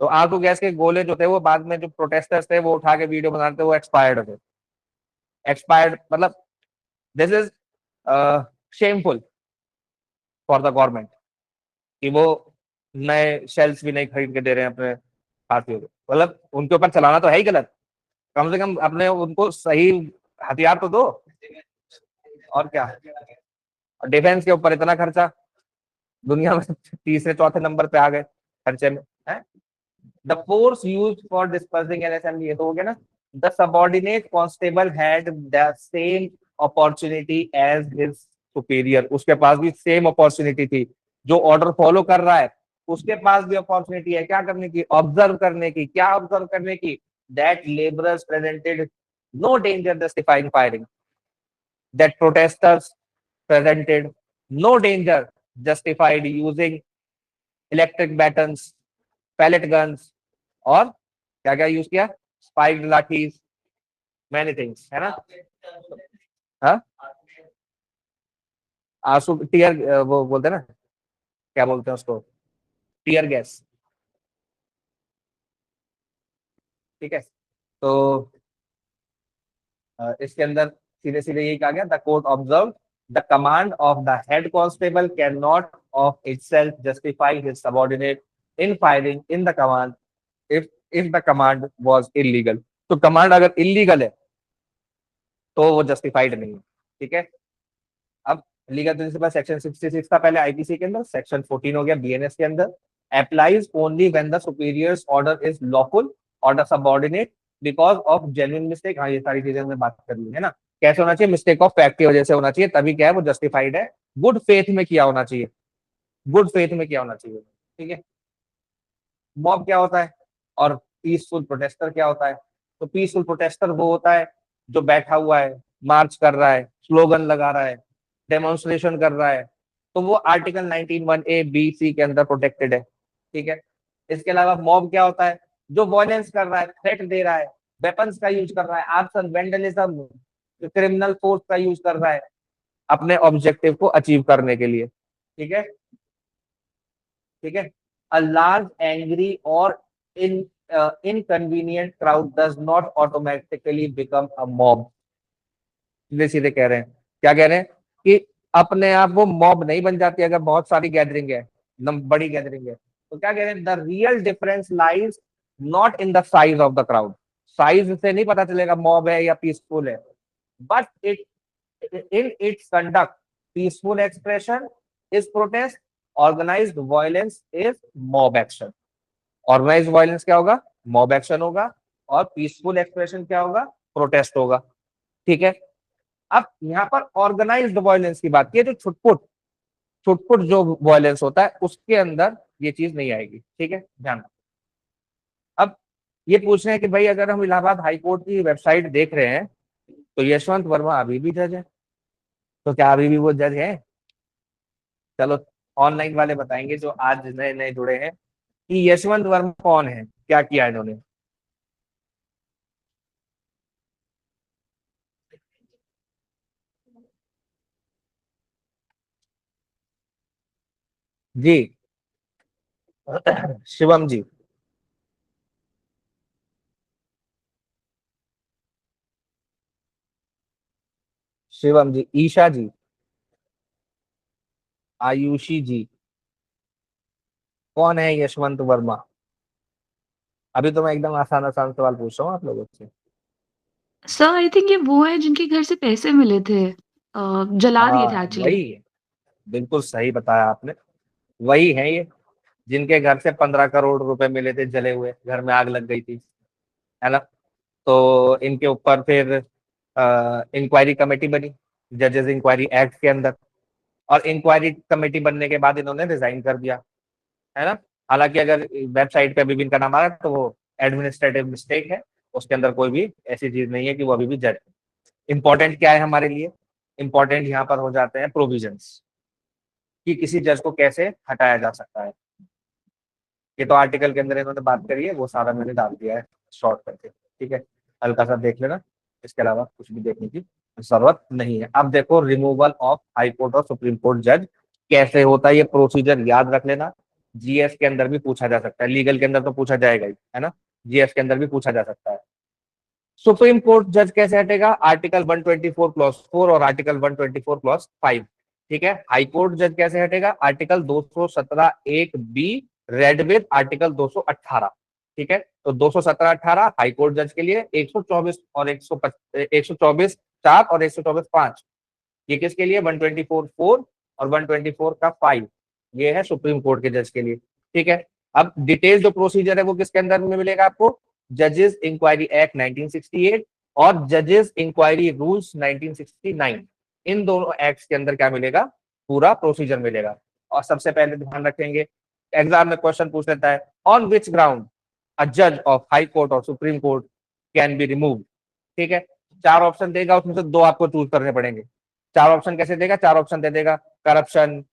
तो आंसू गैस के गोले जो थे वो बाद में जो प्रोटेस्टर्स थे वो उठा के वीडियो बना रहे थे, वो एक्सपायर्ड थे। एक्सपायर्ड मतलब this is shameful for the government कि वो नए शेल्स भी नहीं खरीद के दे रहे हैं अपने भारतीयों को। मतलब उनके ऊपर चलाना तो है ही गलत, कम से कम अपने उनको सही हथियार तो दो। और क्या, डिफेंस के ऊपर इतना खर्चा, दुनिया में तीसरे चौथे नंबर पे आ गए खर्चे में है। The force used for dispersing an assembly, ये तो हो गया ना। The subordinate constable had the same opportunity as his superior, उसके पास भी सेम अपॉर्चुनिटी थी, जो ऑर्डर फॉलो कर रहा है उसके पास भी अपॉर्चुनिटी है क्या करने की, ऑब्जर्व करने की। क्या ऑब्जर्व करने की, that labourers presented no danger justifying firing, that protesters presented no danger justified using electric batons, pellet guns और क्या क्या यूज किया, स्पाइक्ड लाठीज, मैनी थिंग्स, है ना। हाँ आंसू टीयर, वो बोलते हैं ना, क्या बोलते हैं उसको, टीयर गैस। ठीक है, तो इसके अंदर सीधे सीधे यही कहा गया, the court observe the command of the head constable can not of itself justify his subordinate in firing in the command if the command was illegal. तो कमांड अगर इलीगल है तो वो जस्टिफाइड नहीं है। ठीक है, अब लीगल प्रिंसिपल सेक्शन 66 था पहले आईपीसी के अंदर, सेक्शन 14 हो गया बीएनएस के अंदर, applies only when the superior's order is lawful और the subordinate because of genuine mistake. हाँ ये सारी चीजें हमने बात कर ली है ना, कैसे होना चाहिए, मिस्टेक ऑफ फैक्ट की वजह से होना चाहिए, तभी क्या है वो जस्टिफाइड है, गुड फेथ में किया होना चाहिए, गुड फेथ में किया होना चाहिए। ठीक है, मॉब क्या होता है और पीसफुल प्रोटेस्टर क्या होता है। तो पीसफुल प्रोटेस्टर वो होता है जो बैठा हुआ है, मार्च कर रहा है, स्लोगन लगा रहा है, डेमोन्स्ट्रेशन कर रहा है, तो वो आर्टिकल 19(1)(a)(b)(c) के अंदर प्रोटेक्टेड है। ठीक है, इसके अलावा मॉब क्या होता है, जो वायलेंस कर रहा है, थ्रेट दे रहा है, वेपन्स का यूज कर रहा है, आर्सन वेंडलिज्म, क्रिमिनल फोर्स का यूज कर रहा है अपने ऑब्जेक्टिव को अचीव करने के लिए। ठीक है, ठीक है, a large angry or in inconvenient crowd does not automatically become a mob। सीधे सीधे कह रहे हैं, क्या कह रहे हैं कि अपने आप वो मॉब नहीं बन जाती अगर बहुत सारी गैदरिंग है, बड़ी गैदरिंग है। तो क्या कह रहे हैं, the real difference lies not in the size of the crowd, size से नहीं पता चलेगा मॉब है या पीसफुल है, but it in its conduct, peaceful expression is protest, organized violence is mob action। Organised violence क्या होगा, मॉब एक्शन होगा, और पीसफुल एक्सप्रेशन क्या होगा, प्रोटेस्ट होगा। ठीक है, अब यहाँ पर ऑर्गेनाइज्ड वायलेंस की बात की है, जो छुटपुट छुटपुट जो वायलेंस होता है उसके अंदर ये चीज नहीं आएगी। ठीक है, ध्यान। अब ये पूछ रहे हैं कि भाई अगर हम इलाहाबाद हाईकोर्ट की वेबसाइट देख रहे हैं तो यशवंत वर्मा अभी भी जज है, तो क्या अभी भी वो जज है। चलो ऑनलाइन वाले बताएंगे जो आज नए नए जुड़े हैं कि यशवंत वर्मा कौन है, क्या किया इन्होंने। जी शिवम जी, शिवम जी, ईशा जी, आयुषी जी, कौन है यशवंत वर्मा। अभी तो मैं एकदम आसान आसान सवाल पूछ रहा हूँ आप लोगों से। सर आई थिंक ये वो है जिनके घर से पैसे मिले थे, जला दिए थे हाँ एक्चुअली। वही है, बिल्कुल सही बताया आपने, वही है ये, जिनके घर से 15 करोड़ रुपए मिले थे, जले हुए घर में आग लग गई थी, है ना। तो इनके ऊपर फिर इंक्वायरी कमेटी बनी, जजेस इंक्वायरी एक्ट के अंदर, और इंक्वायरी कमेटी बनने के बाद इन्होंने रिजाइन कर दिया, है ना। हालांकि अगर वेबसाइट पे अभी भी इनका नाम आ रहा है तो वो एडमिनिस्ट्रेटिव मिस्टेक है, उसके अंदर कोई भी ऐसी चीज नहीं है कि वो अभी भी जज। इंपॉर्टेंट क्या है हमारे लिए, इंपॉर्टेंट यहाँ पर हो जाते हैं प्रोविजंस कि किसी जज को कैसे हटाया जा सकता है। ये तो आर्टिकल के अंदर इन्होंने बात करी है, वो सारा मैंने डाल दिया है शॉर्ट करके। ठीक है, हल्का सा देख लेना। इसके अलावा कुछ भी देखने की जरूरत नहीं है। अब देखो रिमूवल ऑफ हाई कोर्ट और सुप्रीम कोर्ट जज कैसे होता है, ये प्रोसीजर याद रख लेना। जीएस के अंदर भी पूछा जा सकता है, लीगल के अंदर तो पूछा जाएगा ही, है ना, जीएस के अंदर भी पूछा जा सकता है। सुप्रीम कोर्ट जज कैसे हटेगा, आर्टिकल 124 क्लॉज 4 और आर्टिकल 124 क्लॉज 5। ठीक है। हाई कोर्ट जज कैसे हटेगा, आर्टिकल 217 एक बी रेड विद आर्टिकल 218। ठीक है, तो 217-18 हाई कोर्ट जज के लिए, 124 और 124 4 और 124 5 ये किसके लिए, 124-4 और 124 का 5 ये है सुप्रीम कोर्ट के जज के लिए। ठीक है। अब डिटेल जो प्रोसीजर है वो किसके अंदर में मिलेगा आपको, जजेस इंक्वायरी एक्ट 1968 और जजेस इंक्वायरी रूल्स 1969। इन दोनों एक्ट्स के अंदर क्या मिलेगा, पूरा प्रोसीजर मिलेगा। और सबसे पहले ध्यान रखेंगे, एग्जाम में क्वेश्चन पूछ लेता है, ऑन विच ग्राउंड अ जज ऑफ हाई कोर्ट और supreme court can be remove. ठीक है, 4 ऑप्शन देगा, उसमें से 2 आपको चूज करने पड़ेंगे। 4 ऑप्शन कैसे देगा, 4 ऑप्शन दे देगा, करप्शन,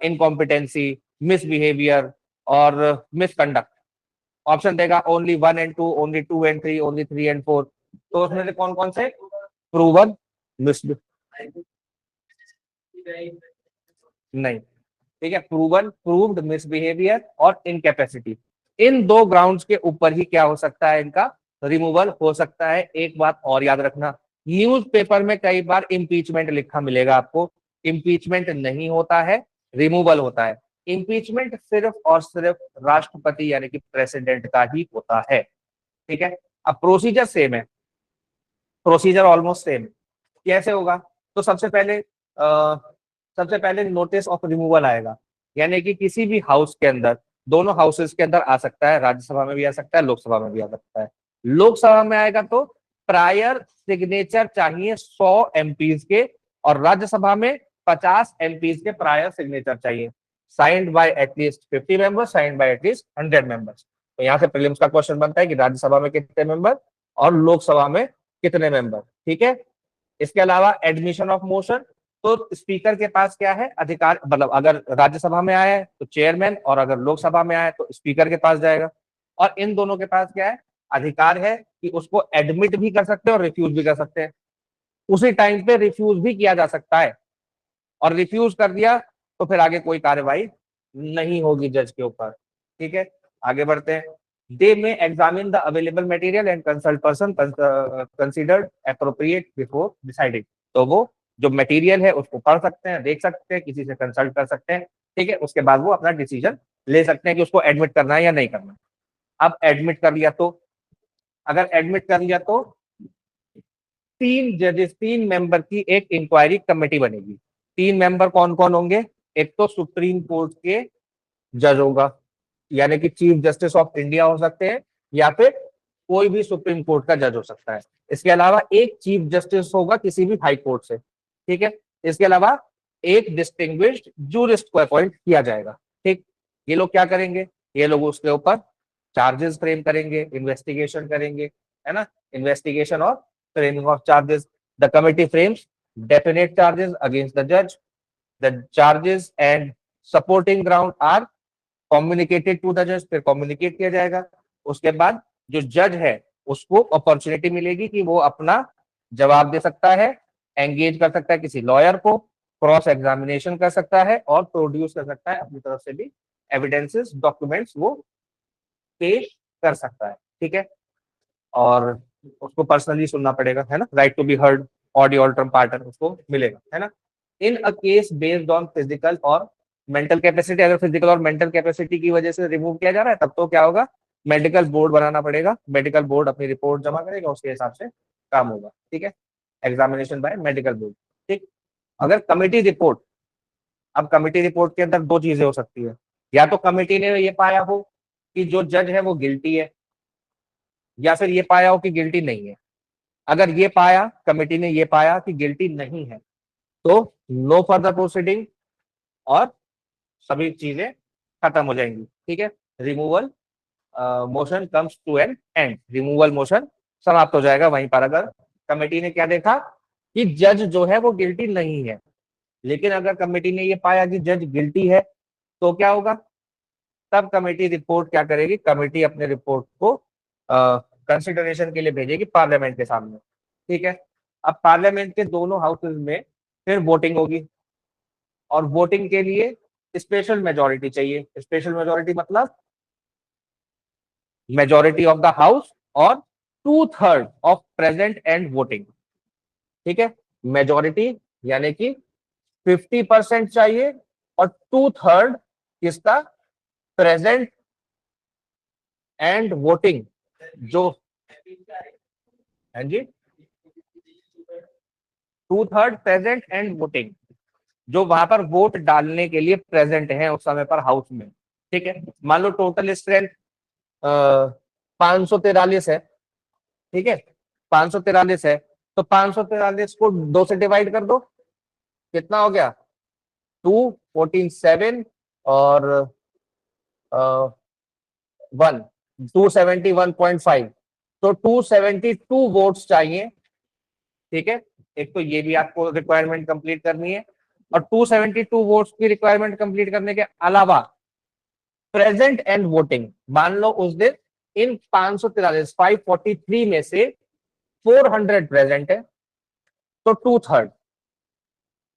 इनकॉम्पिटेंसी, मिसबिहेवियर और मिसकंडक्ट। ऑप्शन देगा only 1 and 2, only 2 and 3, only 3 and 4। तो उसमें से कौन कौन से, प्रूवन मिस नहीं, ठीक है, प्रूवन, प्रूव्ड मिसबिहेवियर और इनकैपेसिटी, इन 2 ग्राउंड्स के ऊपर ही क्या हो सकता है, इनका रिमूवल हो सकता है। एक बात और याद रखना, न्यूज़पेपर में कई बार इम्पीचमेंट लिखा मिलेगा आपको, इम्पीचमेंट नहीं होता है, रिमूवल होता है। इम्पीचमेंट सिर्फ और सिर्फ राष्ट्रपति यानी कि प्रेसिडेंट का ही होता है। ठीक है। अब प्रोसीजर सेम है, प्रोसीजर ऑलमोस्ट सेम। कैसे होगा, तो सबसे पहले नोटिस ऑफ रिमूवल आएगा, यानी कि किसी भी हाउस के अंदर, दोनों हाउसेस के अंदर आ सकता है, राज्यसभा में भी आ सकता है, लोकसभा में भी आ सकता है। लोकसभा में आएगा तो प्रायर सिग्नेचर चाहिए 100 एमपीज के, और राज्यसभा में 50 एमपीज के प्रायर सिग्नेचर चाहिए, signed by at least 50 members, signed by at least 100 members. तो यहाँ से प्रीलिम्स का क्वेश्चन बनता है कि राज्यसभा में कितने मेंबर और लोकसभा में कितने मेंबर। ठीक है। इसके अलावा एडमिशन ऑफ मोशन, तो स्पीकर के पास क्या है अधिकार, मतलब अगर राज्यसभा में आया है तो चेयरमैन, और अगर लोकसभा में आया है तो स्पीकर के पास जाएगा। और इन दोनों के पास क्या है, अधिकार है कि उसको एडमिट भी कर सकते हैं और रिफ्यूज भी कर सकते हैं। उसी टाइम पे रिफ्यूज भी किया जा सकता है, और रिफ्यूज कर दिया तो फिर आगे कोई कार्रवाई नहीं होगी जज के ऊपर। ठीक है, आगे बढ़ते हैं। दे में examine the available material and consult person considered appropriate before deciding. तो वो जो मटेरियल है उसको पढ़ सकते हैं, देख सकते हैं, किसी से कंसल्ट कर सकते हैं। ठीक है, उसके बाद वो अपना डिसीजन ले सकते हैं कि उसको एडमिट करना है या नहीं करना। अब एडमिट कर लिया तो, अगर एडमिट कर लिया तो 3 जजेस, 3 मेंबर की एक इंक्वायरी कमेटी बनेगी। 3 मेंबर कौन कौन होंगे, एक तो सुप्रीम कोर्ट के जज होगा, यानी कि चीफ जस्टिस ऑफ इंडिया हो सकते हैं, या फिर कोई भी सुप्रीम कोर्ट का जज हो सकता है। इसके अलावा एक चीफ जस्टिस होगा किसी भी हाई कोर्ट से। ठीक है, इसके अलावा एक डिस्टिंग्विश्ड जूरिस्ट को अपॉइंट किया जाएगा। ठीक, ये लोग क्या करेंगे, ये लोग उसके ऊपर चार्जेस फ्रेम करेंगे, इन्वेस्टिगेशन करेंगे, है ना, इन्वेस्टिगेशन और framing of charges. The committee frames definite charges against the जज। The charges and supporting ground are communicated to the जज, फिर कम्युनिकेट किया जाएगा। उसके बाद जो जज है उसको अपॉर्चुनिटी मिलेगी कि वो अपना जवाब दे सकता है, एंगेज कर सकता है किसी लॉयर को, क्रॉस एग्जामिनेशन कर सकता है और प्रोड्यूस कर सकता है अपनी तरफ से भी एविडेंसेस, डॉक्यूमेंट्स वो पेश कर सकता है। ठीक है, और उसको पर्सनली सुनना पड़ेगा, है ना, राइट टू बी हर्ड, ऑडियो ऑल्टरम पार्टन उसको मिलेगा, है ना। In a case based on physical और मेंटल कैपेसिटी, अगर फिजिकल और मेंटल कैपेसिटी की वजह से रिमूव किया जा रहा है तब तो क्या होगा, मेडिकल बोर्ड बनाना पड़ेगा, मेडिकल बोर्ड अपनी रिपोर्ट जमा करेगा, उसके हिसाब से काम होगा। ठीक है, एग्जामिनेशन बाय मेडिकल बोर्ड। ठीक, अगर कमिटी रिपोर्ट, अब कमिटी रिपोर्ट के अंदर 2 चीजें हो सकती है, या तो कमिटी ने ये पाया हो कि जो जज है वो गिल्टी है, या फिर ये पाया हो कि गिल्टी नहीं है। अगर ये पाया, कमिटी ने ये पाया कि गिल्टी नहीं है, तो नो फर्दर प्रोसीडिंग और सभी चीजें खत्म हो जाएंगी। ठीक है, removal motion comes to an end, removal motion समाप्त हो जाएगा वहीं पर। अगर कमेटी ने क्या देखा कि जज जो है वो गिल्टी नहीं है, लेकिन अगर कमेटी ने ये पाया कि जज गिल्टी है तो क्या होगा, तब कमेटी रिपोर्ट क्या करेगी, कमेटी अपने रिपोर्ट को कंसिडरेशन के लिए भेजेगी पार्लियामेंट के सामने। ठीक है। अब पार्लियामेंट के दोनों हाउसेज में फिर वोटिंग होगी, और वोटिंग के लिए स्पेशल मेजोरिटी चाहिए। स्पेशल मेजोरिटी मतलब मेजोरिटी ऑफ द हाउस और 2/3 ऑफ प्रेजेंट एंड वोटिंग। ठीक है, मेजोरिटी यानी कि 50% चाहिए, और 2/3 किसका, प्रेजेंट एंड वोटिंग, जो, हाँ जी, 2/3 प्रेजेंट एंड वोटिंग, जो वहां पर वोट डालने के लिए प्रेजेंट है उस समय पर हाउस में। ठीक है, मान लो टोटल स्ट्रेंथ 543 है। ठीक है, 543 है, तो 543 को 2 से डिवाइड कर दो, कितना हो गया, 2, 14, 7 और 1, 271.5, तो 272 वोट्स चाहिए। ठीक है, एक तो ये भी आपको रिक्वायरमेंट कंप्लीट करनी है, और 272 वोट्स की रिक्वायरमेंट कंप्लीट करने के अलावा प्रेजेंट एंड वोटिंग, मान लो उस दिन इन 543 में से 400 प्रेजेंट है, तो 2/3।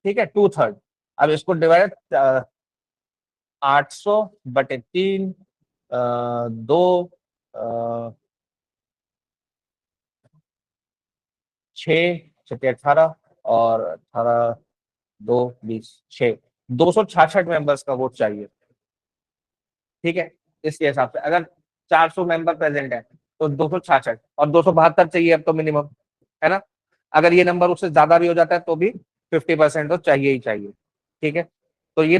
ठीक है, 2/3। अब इसको डिवाइड 800/3, 2, 6, 18 और 18, 2, 20, 6, 266 मेंबर्स का वोट चाहिए। ठीक है, इसके हिसाब से अगर 400 मेंबर प्रेजेंट है तो 266 और 272 चाहिए अब तो मिनिमम, है ना। अगर ये नंबर उससे ज्यादा भी हो जाता है तो भी 50% तो चाहिए ही चाहिए। ठीक है, तो ये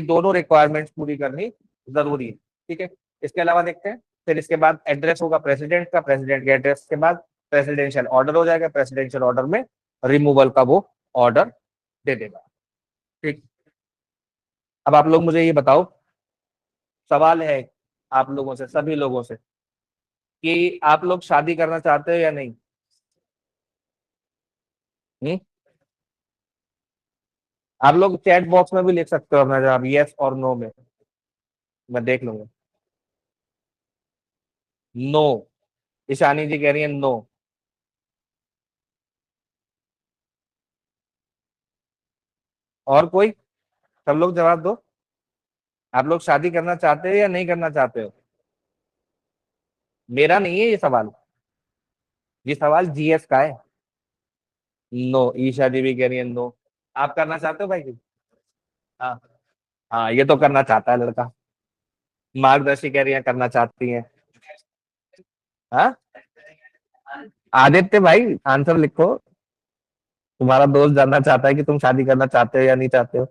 दोनों रिक्वायरमेंट्स पूरी करनी जरूरी है। ठीक है, इसके अलावा देखते हैं, फिर इसके बाद एड्रेस होगा प्रेसिडेंट का, प्रेसिडेंट के एड्रेस के बाद प्रेसिडेंशियल ऑर्डर हो जाएगा, प्रेसिडेंशियल ऑर्डर में रिमूवल का वो ऑर्डर दे देगा। ठीक, अब आप लोग मुझे ये बताओ, सवाल है आप लोगों से, सभी लोगों से, कि आप लोग शादी करना चाहते हो या नहीं। हम्म? आप लोग चैट बॉक्स में भी लिख सकते हो अपना जवाब, यस और नो में, मैं देख लूंगा। नो, ईशानी जी कह रही है नो। और कोई, सब लोग जवाब दो, आप लोग शादी करना चाहते हो या नहीं करना चाहते हो। मेरा नहीं है ये सवाल, ये सवाल जीएस का है। नो, ईशा जी भी कह रही है नो। आप करना चाहते हो भाई जी। हाँ, हाँ ये तो करना चाहता है लड़का। मार्गदर्शी कह रही है करना चाहती है। हाँ, आदित्य भाई आंसर लिखो, तुम्हारा दोस्त जानना चाहता है कि तुम शादी करना चाहते हो या नहीं चाहते हो।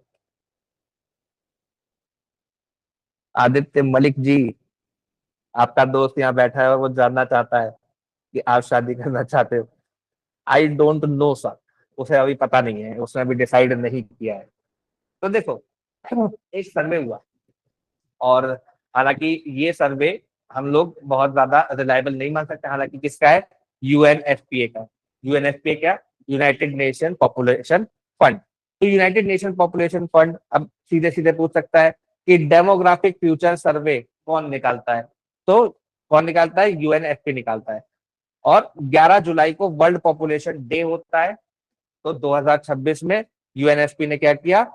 आदित्य मलिक जी, आपका दोस्त यहाँ बैठा है और वो जानना चाहता है कि आप शादी करना चाहते हो। आई डोंट नो सर, उसे अभी पता नहीं है, उसने अभी डिसाइड नहीं किया है। तो देखो, एक सर्वे हुआ, और हालांकि ये सर्वे हम लोग बहुत ज्यादा रिलायबल नहीं मान सकते, हालांकि किसका है, यूएनएफपीए का। यूएनएफपीए क्या, यूनाइटेड नेशन पॉपुलेशन फंड। तो यूनाइटेड नेशन पॉपुलेशन फंड अब सीधे सीधे पूछ सकता है कि डेमोग्राफिक फ्यूचर सर्वे कौन निकालता है, तो कौन निकालता है, यूएनएफपी निकालता है। और 11 जुलाई को वर्ल्ड पॉपुलेशन डे होता है, तो 2026 में यूएनएफपी ने क्या किया,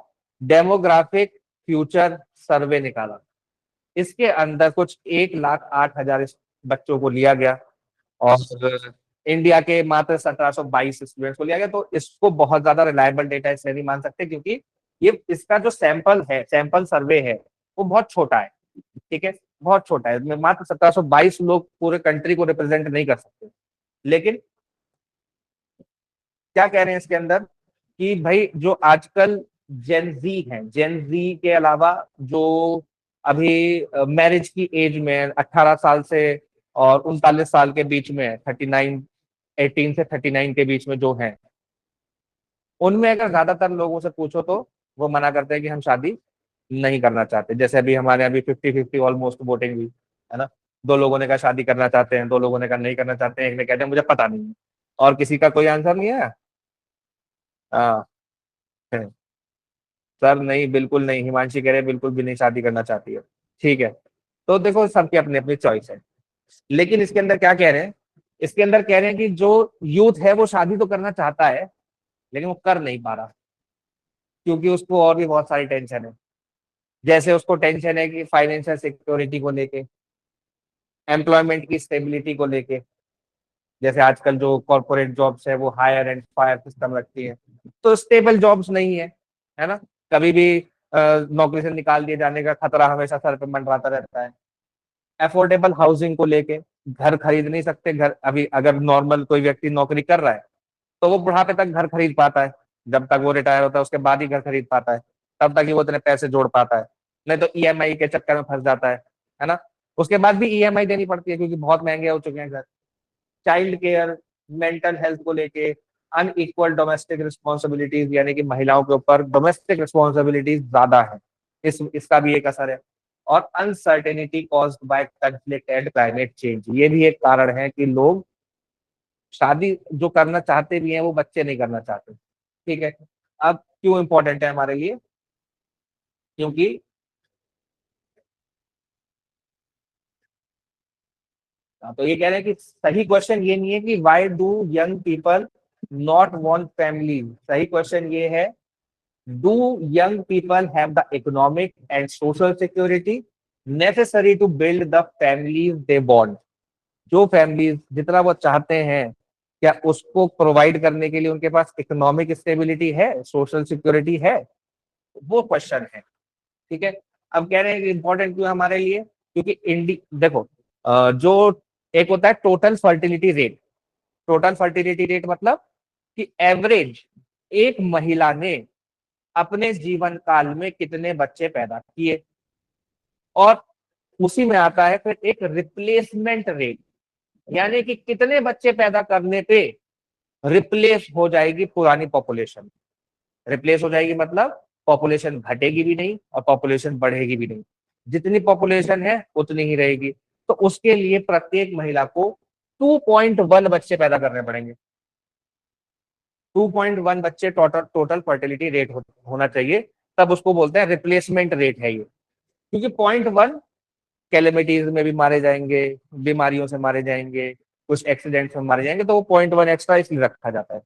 डेमोग्राफिक फ्यूचर सर्वे निकाला। इसके अंदर कुछ 1,08,000 बच्चों को लिया गया, और इंडिया के मात्र 1722 स्टूडेंट्स को लिया गया। तो इसको बहुत ज्यादा रिलायबल डेटा इसलिए नहीं मान सकते, क्योंकि ये इसका जो सैंपल है, सैंपल सर्वे है, वो बहुत छोटा है। ठीक है, बहुत छोटा है, इसमें मात्र 1722 लोग पूरे कंट्री को रिप्रेजेंट नहीं कर सकते। लेकिन क्या कह रहे हैं इसके अंदर, कि भाई जो आजकल जेनजी है, जेनजी के अलावा जो अभी मैरिज की एज में 18 साल से और 39 साल के बीच में, 39, 18 से 39 के बीच में जो है, उनमें अगर ज्यादातर लोगों से पूछो तो वो मना करते हैं कि हम शादी नहीं करना चाहते। जैसे अभी हमारे अभी 50-50 ऑलमोस्ट वोटिंग हुई है ना, 2 लोगों ने कहा शादी करना चाहते हैं, 2 लोगों ने कहा नहीं करना चाहते हैं, एक ने कहते हैं मुझे पता नहीं है, और किसी का कोई आंसर नहीं है। हाँ, सर नहीं, बिल्कुल नहीं, हिमांशी कह रहे हैं बिल्कुल भी नहीं शादी करना चाहती है। ठीक है, तो देखो सबकी अपनी अपनी चॉइस है। लेकिन इसके अंदर क्या कह रहे हैं इसके अंदर कह रहे हैं कि जो यूथ है वो शादी तो करना चाहता है लेकिन वो कर नहीं पा रहा, क्योंकि उसको और भी बहुत सारी टेंशन है। जैसे उसको टेंशन है कि फाइनेंशियल सिक्योरिटी को लेके, एम्प्लॉयमेंट की स्टेबिलिटी को लेके, जैसे आजकल जो कॉर्पोरेट जॉब्स है वो हायर एंड फायर सिस्टम रखती है, तो स्टेबल जॉब्स नहीं है ना, कभी भी नौकरी से निकाल दिए जाने का खतरा हमेशा सर पे मंडराता रहता है। अफोर्डेबल हाउसिंग को लेके, घर खरीद नहीं सकते, घर अभी अगर नॉर्मल कोई व्यक्ति नौकरी कर रहा है तो वो बुढ़ापे तक घर खरीद पाता है, जब तक वो रिटायर होता है उसके बाद ही घर खरीद पाता है, तब तक ही वो इतने पैसे जोड़ पाता है, नहीं तो ईएमआई के चक्कर में फंस जाता है ना। उसके बाद भी ईएमआई देनी पड़ती है क्योंकि बहुत महंगे हो चुके हैं घर। चाइल्ड केयर, मेंटल हेल्थ को लेके, अनइक्वल डोमेस्टिक रिस्पॉन्सिबिलिटीज, यानी कि महिलाओं के ऊपर डोमेस्टिक रिस्पॉन्सिबिलिटीज ज्यादा है, इसका भी एक असर है। और uncertainty caused by conflict and climate change, ये भी एक कारण है कि लोग शादी जो करना चाहते भी हैं वो बच्चे नहीं करना चाहते। ठीक है, अब क्यों इंपॉर्टेंट है हमारे लिए, क्योंकि तो ये कह रहे हैं कि सही क्वेश्चन ये नहीं है कि why do young people not want family, सही क्वेश्चन ये है, do young people have the economic and social security necessary to build the families they want, जो फैमिलीज जितना वो चाहते हैं क्या उसको प्रोवाइड करने के लिए उनके पास इकोनॉमिक स्टेबिलिटी है, सोशल सिक्योरिटी है, वो क्वेश्चन है। ठीक है, अब कह रहे हैं कि इंपॉर्टेंट क्यों है हमारे लिए, क्योंकि देखो जो एक होता है total fertility rate, total fertility rate मतलब कि एवरेज एक महिला ने अपने जीवन काल में कितने बच्चे पैदा किए, और उसी में आता है फिर एक रिप्लेसमेंट रेट, यानी कि कितने बच्चे पैदा करने पे रिप्लेस हो जाएगी पुरानी पॉपुलेशन। रिप्लेस हो जाएगी मतलब पॉपुलेशन घटेगी भी नहीं और पॉपुलेशन बढ़ेगी भी नहीं, जितनी पॉपुलेशन है उतनी ही रहेगी। तो उसके लिए प्रत्येक महिला को 2.1 बच्चे पैदा करने पड़ेंगे, 2.1 बच्चे टोटल टोटल फर्टिलिटी रेट होना चाहिए, तब उसको बोलते हैं रिप्लेसमेंट रेट है ये। क्योंकि 0.1 कैलेमिटीज में भी मारे जाएंगे, बीमारियों से मारे जाएंगे, कुछ एक्सीडेंट्स में मारे जाएंगे, तो वो 0.1 एक्स्ट्रा इसलिए रखा जाता है।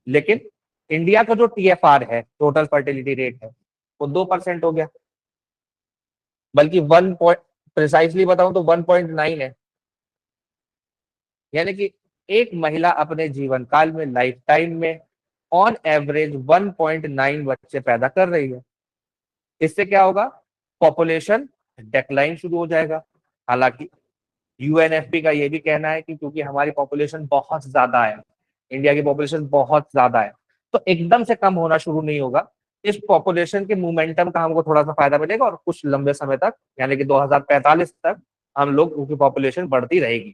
लेकिन इंडिया का जो टीएफआर है, टोटल फर्टिलिटी रेट है, वो 2% हो गया, बल्कि 1 प्रिसाइसली बताऊं तो 1.9 है। यानी कि एक महिला अपने जीवन काल में, लाइफ टाइम में ऑन एवरेज 1.9 बच्चे पैदा कर रही है। इससे क्या होगा, पॉपुलेशन डेक्लाइन शुरू हो जाएगा। हालांकि यूएनएफपी का ये भी कहना है कि क्योंकि हमारी पॉपुलेशन बहुत ज्यादा है, इंडिया की पॉपुलेशन बहुत ज्यादा है, तो एकदम से कम होना शुरू नहीं होगा। इस पॉपुलेशन के मोमेंटम का हमको थोड़ा सा फायदा मिलेगा और कुछ लंबे समय तक, यानी कि 2045 तक हम लोग की पॉपुलेशन बढ़ती रहेगी।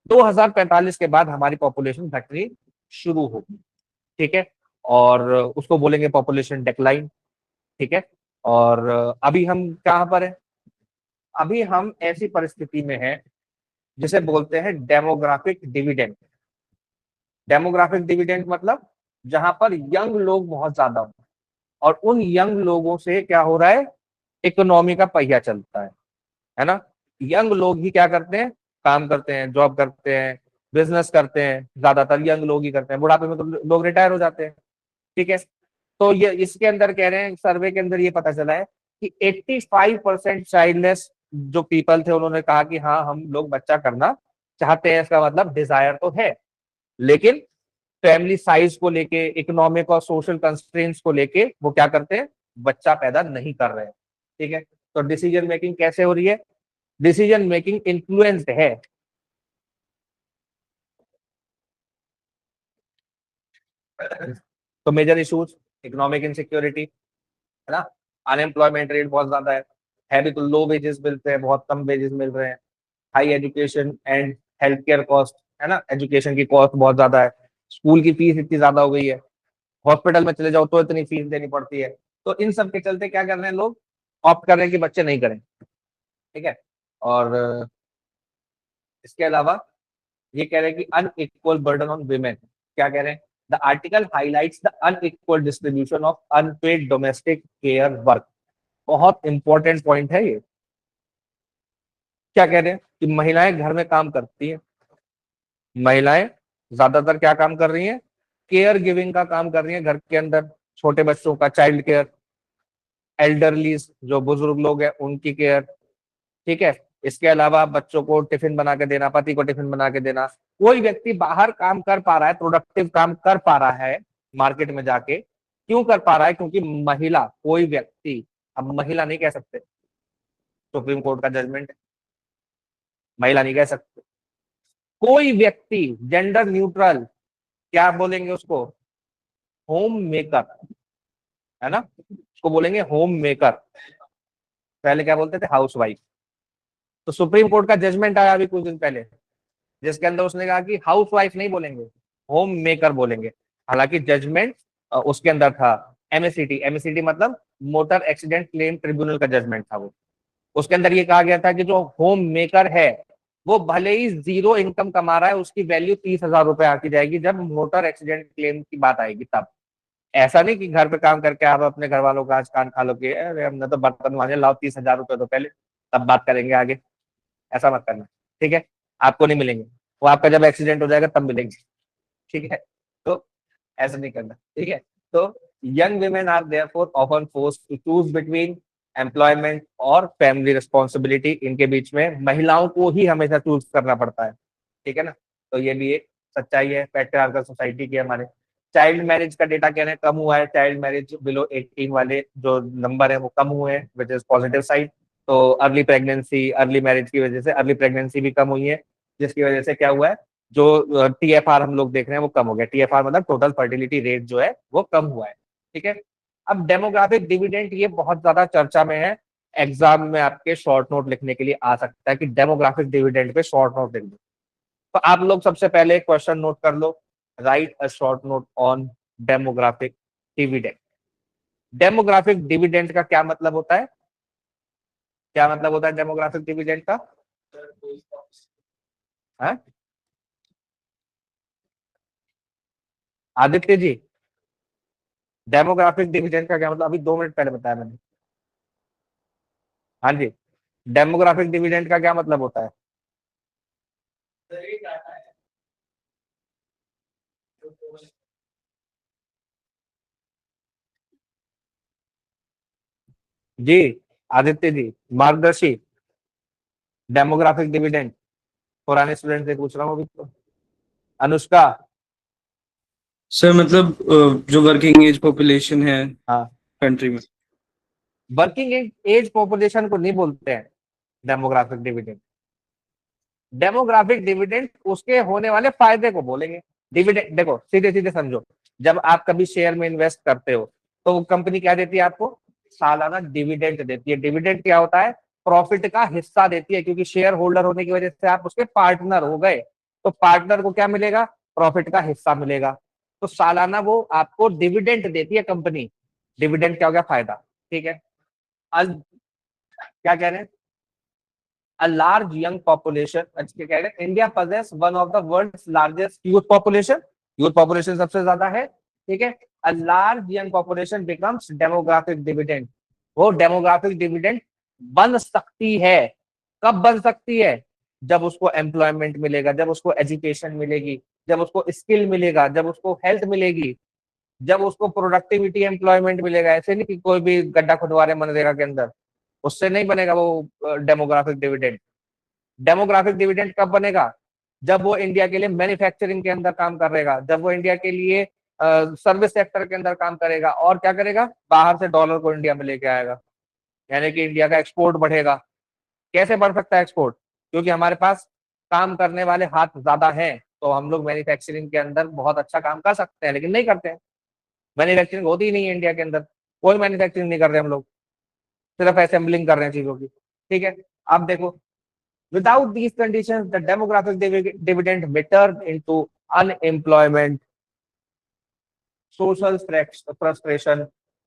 2045 के बाद हमारी पॉपुलेशन घटनी शुरू होगी। ठीक है, और उसको बोलेंगे पॉपुलेशन डिक्लाइन। ठीक है, और अभी हम कहाँ पर है, अभी हम ऐसी परिस्थिति में हैं जिसे बोलते हैं डेमोग्राफिक डिविडेंड। डेमोग्राफिक डिविडेंड मतलब जहां पर यंग लोग बहुत ज्यादा हो, और उन यंग लोगों से क्या हो रहा है, इकोनॉमी का पहिया चलता है ना। यंग लोग ही क्या करते हैं, काम करते हैं, जॉब करते हैं, बिजनेस करते हैं, ज्यादातर यंग लोग ही करते हैं, बुढ़ापे में तो लोग रिटायर हो जाते हैं। ठीक है, तो ये इसके अंदर कह रहे हैं, सर्वे के अंदर ये पता चला है कि 85% चाइल्डलेस जो पीपल थे उन्होंने कहा कि हाँ हम लोग बच्चा करना चाहते हैं, इसका मतलब डिजायर तो है, लेकिन फैमिली साइज को लेके, इकोनॉमिक और सोशल कंस्ट्रेंट्स को लेके वो क्या करते हैं, बच्चा पैदा नहीं कर रहे हैं। ठीक है, तो डिसीजन मेकिंग कैसे हो रही है, डिसीजन मेकिंग इन्फ्लुएंस्ड है तो मेजर इश्यूज, इकोनॉमिक इनसिक्योरिटी, है ना, अनएम्प्लॉयमेंट रेट बहुत ज्यादा है भी तो लो वेजेस मिलते हैं, बहुत कम वेजेस मिल रहे हैं, high education and health care cost, है ना, एजुकेशन की कॉस्ट बहुत ज्यादा है, स्कूल की फीस इतनी ज्यादा हो गई है, हॉस्पिटल में चले जाओ तो इतनी फीस देनी पड़ती है। तो इन सब के चलते क्या कर रहे हैं लोग, ऑप्ट कर रहे हैं कि बच्चे नहीं करें। ठीक है, और इसके अलावा ये कह रहे हैं कि अनइक्वल बर्डन ऑन वुमेन, क्या कह रहे हैं, the article highlights the unequal distribution of unpaired domestic care work. बहुत इंपॉर्टेंट पॉइंट है ये। क्या कह रहे हैं कि महिलाएं घर में काम करती हैं, महिलाएं ज्यादातर क्या काम कर रही हैं? केयर गिविंग का काम कर रही हैं घर के अंदर, छोटे बच्चों का चाइल्ड केयर, एल्डरली जो बुजुर्ग लोग हैं उनकी केयर, ठीक है। इसके अलावा बच्चों को टिफिन बना के देना, पति को टिफिन बना के देना। कोई व्यक्ति बाहर काम कर पा रहा है, प्रोडक्टिव काम कर पा रहा है मार्केट में जाके, क्यों कर पा रहा है? क्योंकि महिला, कोई व्यक्ति, अब महिला नहीं कह सकते, सुप्रीम कोर्ट का जजमेंट है, महिला नहीं कह सकते। कोई व्यक्ति जेंडर न्यूट्रल, क्या बोलेंगे उसको? होम मेकर, है ना, उसको बोलेंगे होम मेकर। पहले क्या बोलते थे? House wife. तो सुप्रीम कोर्ट का जजमेंट आया अभी कुछ दिन पहले, जिसके अंदर उसने कहा कि हाउस वाइफ नहीं बोलेंगे, होम मेकर बोलेंगे। हालांकि जजमेंट उसके अंदर था एमएससीटी, एमएससीटी मतलब मोटर एक्सीडेंट क्लेम ट्रिब्यूनल का जजमेंट था वो। उसके अंदर ये कहा गया था कि जो होम मेकर है वो भले ही जीरो इनकम कमा रहा है, उसकी वैल्यू 30,000 रुपए आकी जाएगी जब मोटर एक्सीडेंट क्लेम की बात आएगी तब। ऐसा नहीं कि घर पे काम करके आप अपने घर वालों का आज कान खा लो कि अरे हमने तो बर्तन मांजे, लाओ 30,000 रुपए तो पहले, तब बात करेंगे आगे। ऐसा मत करना, ठीक है। आपको नहीं मिलेंगे, वो आपका जब एक्सीडेंट हो जाएगा तब मिलेंगे, ठीक है। तो ऐसा नहीं करना, ठीक है। तो young women are therefore often forced to choose between employment और फैमिली रिस्पॉन्सिबिलिटी। इनके बीच में महिलाओं को ही हमेशा चूज करना पड़ता है, ठीक है ना। तो ये भी एक सच्चाई है पैट्रियार्कल सोसाइटी की हमारे। चाइल्ड मैरिज का डेटा क्या है? कम हुआ है। चाइल्ड मैरिज बिलो 18 वाले जो नंबर है वो कम हुए हैं, विच इज पॉजिटिव साइड। तो अर्ली प्रेगनेंसी, अर्ली मैरिज की वजह से अर्ली प्रेगनेंसी भी कम हुई है, जिसकी वजह से क्या हुआ है, जो टीएफआर हम लोग देख रहे हैं वो कम हो गया। टीएफआर मतलब टोटल फर्टिलिटी रेट जो है वो कम हुआ है, ठीक है। अब डेमोग्राफिक डिविडेंड, ये बहुत ज्यादा चर्चा में है, एग्जाम में आपके शॉर्ट नोट लिखने के लिए आ सकता है कि demographic dividend pay short note लिख दो। तो आप लोग सबसे पहले एक क्वेश्चन नोट कर लो, write a short note on demographic dividend. Demographic dividend का क्या मतलब होता है? क्या मतलब होता है डेमोग्राफिक डिविडेंड का? है आदित्य जी, डेमोग्राफिक डिविडेंड का क्या मतलब? अभी 2 मिनट पहले बताया मैंने। हाँ जी, डेमोग्राफिक डिविडेंड का क्या मतलब होता है? जी आदित्य जी, मार्गदर्शी, डेमोग्राफिक डिविडेंड, पुराने स्टूडेंट से पूछ रहा हूँ अभी तो। अनुष्का। सर मतलब जो वर्किंग एज पॉपुलेशन है हाँ, कंट्री में। वर्किंग एज पॉपुलेशन को नहीं बोलते हैं डेमोग्राफिक डिविडेंड। डेमोग्राफिक डिविडेंड उसके होने वाले फायदे को बोलेंगे। डिविडेंड देखो सीधे सीधे समझो, जब आप कभी शेयर में इन्वेस्ट करते हो तो कंपनी क्या देती है आपको? सालाना डिविडेंड देती है। डिविडेंड क्या होता है? प्रॉफिट का हिस्सा देती है, क्योंकि शेयर होल्डर होने की वजह से आप उसके पार्टनर हो गए, तो पार्टनर को क्या मिलेगा? प्रॉफिट का हिस्सा मिलेगा। तो सालाना वो आपको डिविडेंड देती है कंपनी। डिविडेंड क्या हो गया? फायदा, ठीक है। अब क्या कह रहे हैं? a large young population, अच्छे कह रहे हैं, India possess one of the world's largest youth population, youth population सबसे ज्यादा है, ठीक है। a large young population becomes demographic dividend, वो demographic dividend बन सकती है। कब बन सकती है? जब उसको एम्प्लॉयमेंट मिलेगा, जब उसको एजुकेशन मिलेगी, जब उसको स्किल मिलेगा, जब उसको हेल्थ मिलेगी, जब उसको प्रोडक्टिविटी एम्प्लॉयमेंट मिलेगा। ऐसे नहीं कि कोई भी गड्ढा खुदवा रहे मनरेगा के अंदर, उससे नहीं बनेगा वो डेमोग्राफिक डिविडेंड। डेमोग्राफिक डिविडेंड कब बनेगा? जब वो इंडिया के लिए मैन्युफैक्चरिंग के अंदर काम करेगा, जब वो इंडिया के लिए सर्विस सेक्टर के अंदर काम करेगा, और क्या करेगा? बाहर से डॉलर को इंडिया में लेके आएगा, यानी कि इंडिया का एक्सपोर्ट बढ़ेगा। कैसे बढ़ सकता है एक्सपोर्ट? क्योंकि हमारे पास काम करने वाले हाथ ज्यादा हैं, तो हम लोग मैन्युफैक्चरिंग के अंदर बहुत अच्छा काम कर सकते हैं, लेकिन नहीं करते हैं। मैन्युफैक्चरिंग होती ही नहीं है इंडिया के अंदर, कोई मैन्युफैक्चरिंग नहीं कर रहे हम लोग, सिर्फ असेंबलिंग कर रहे हैं चीजों की, ठीक है। अब देखो, without these conditions the demographic dividend may turn into unemployment, social frustration।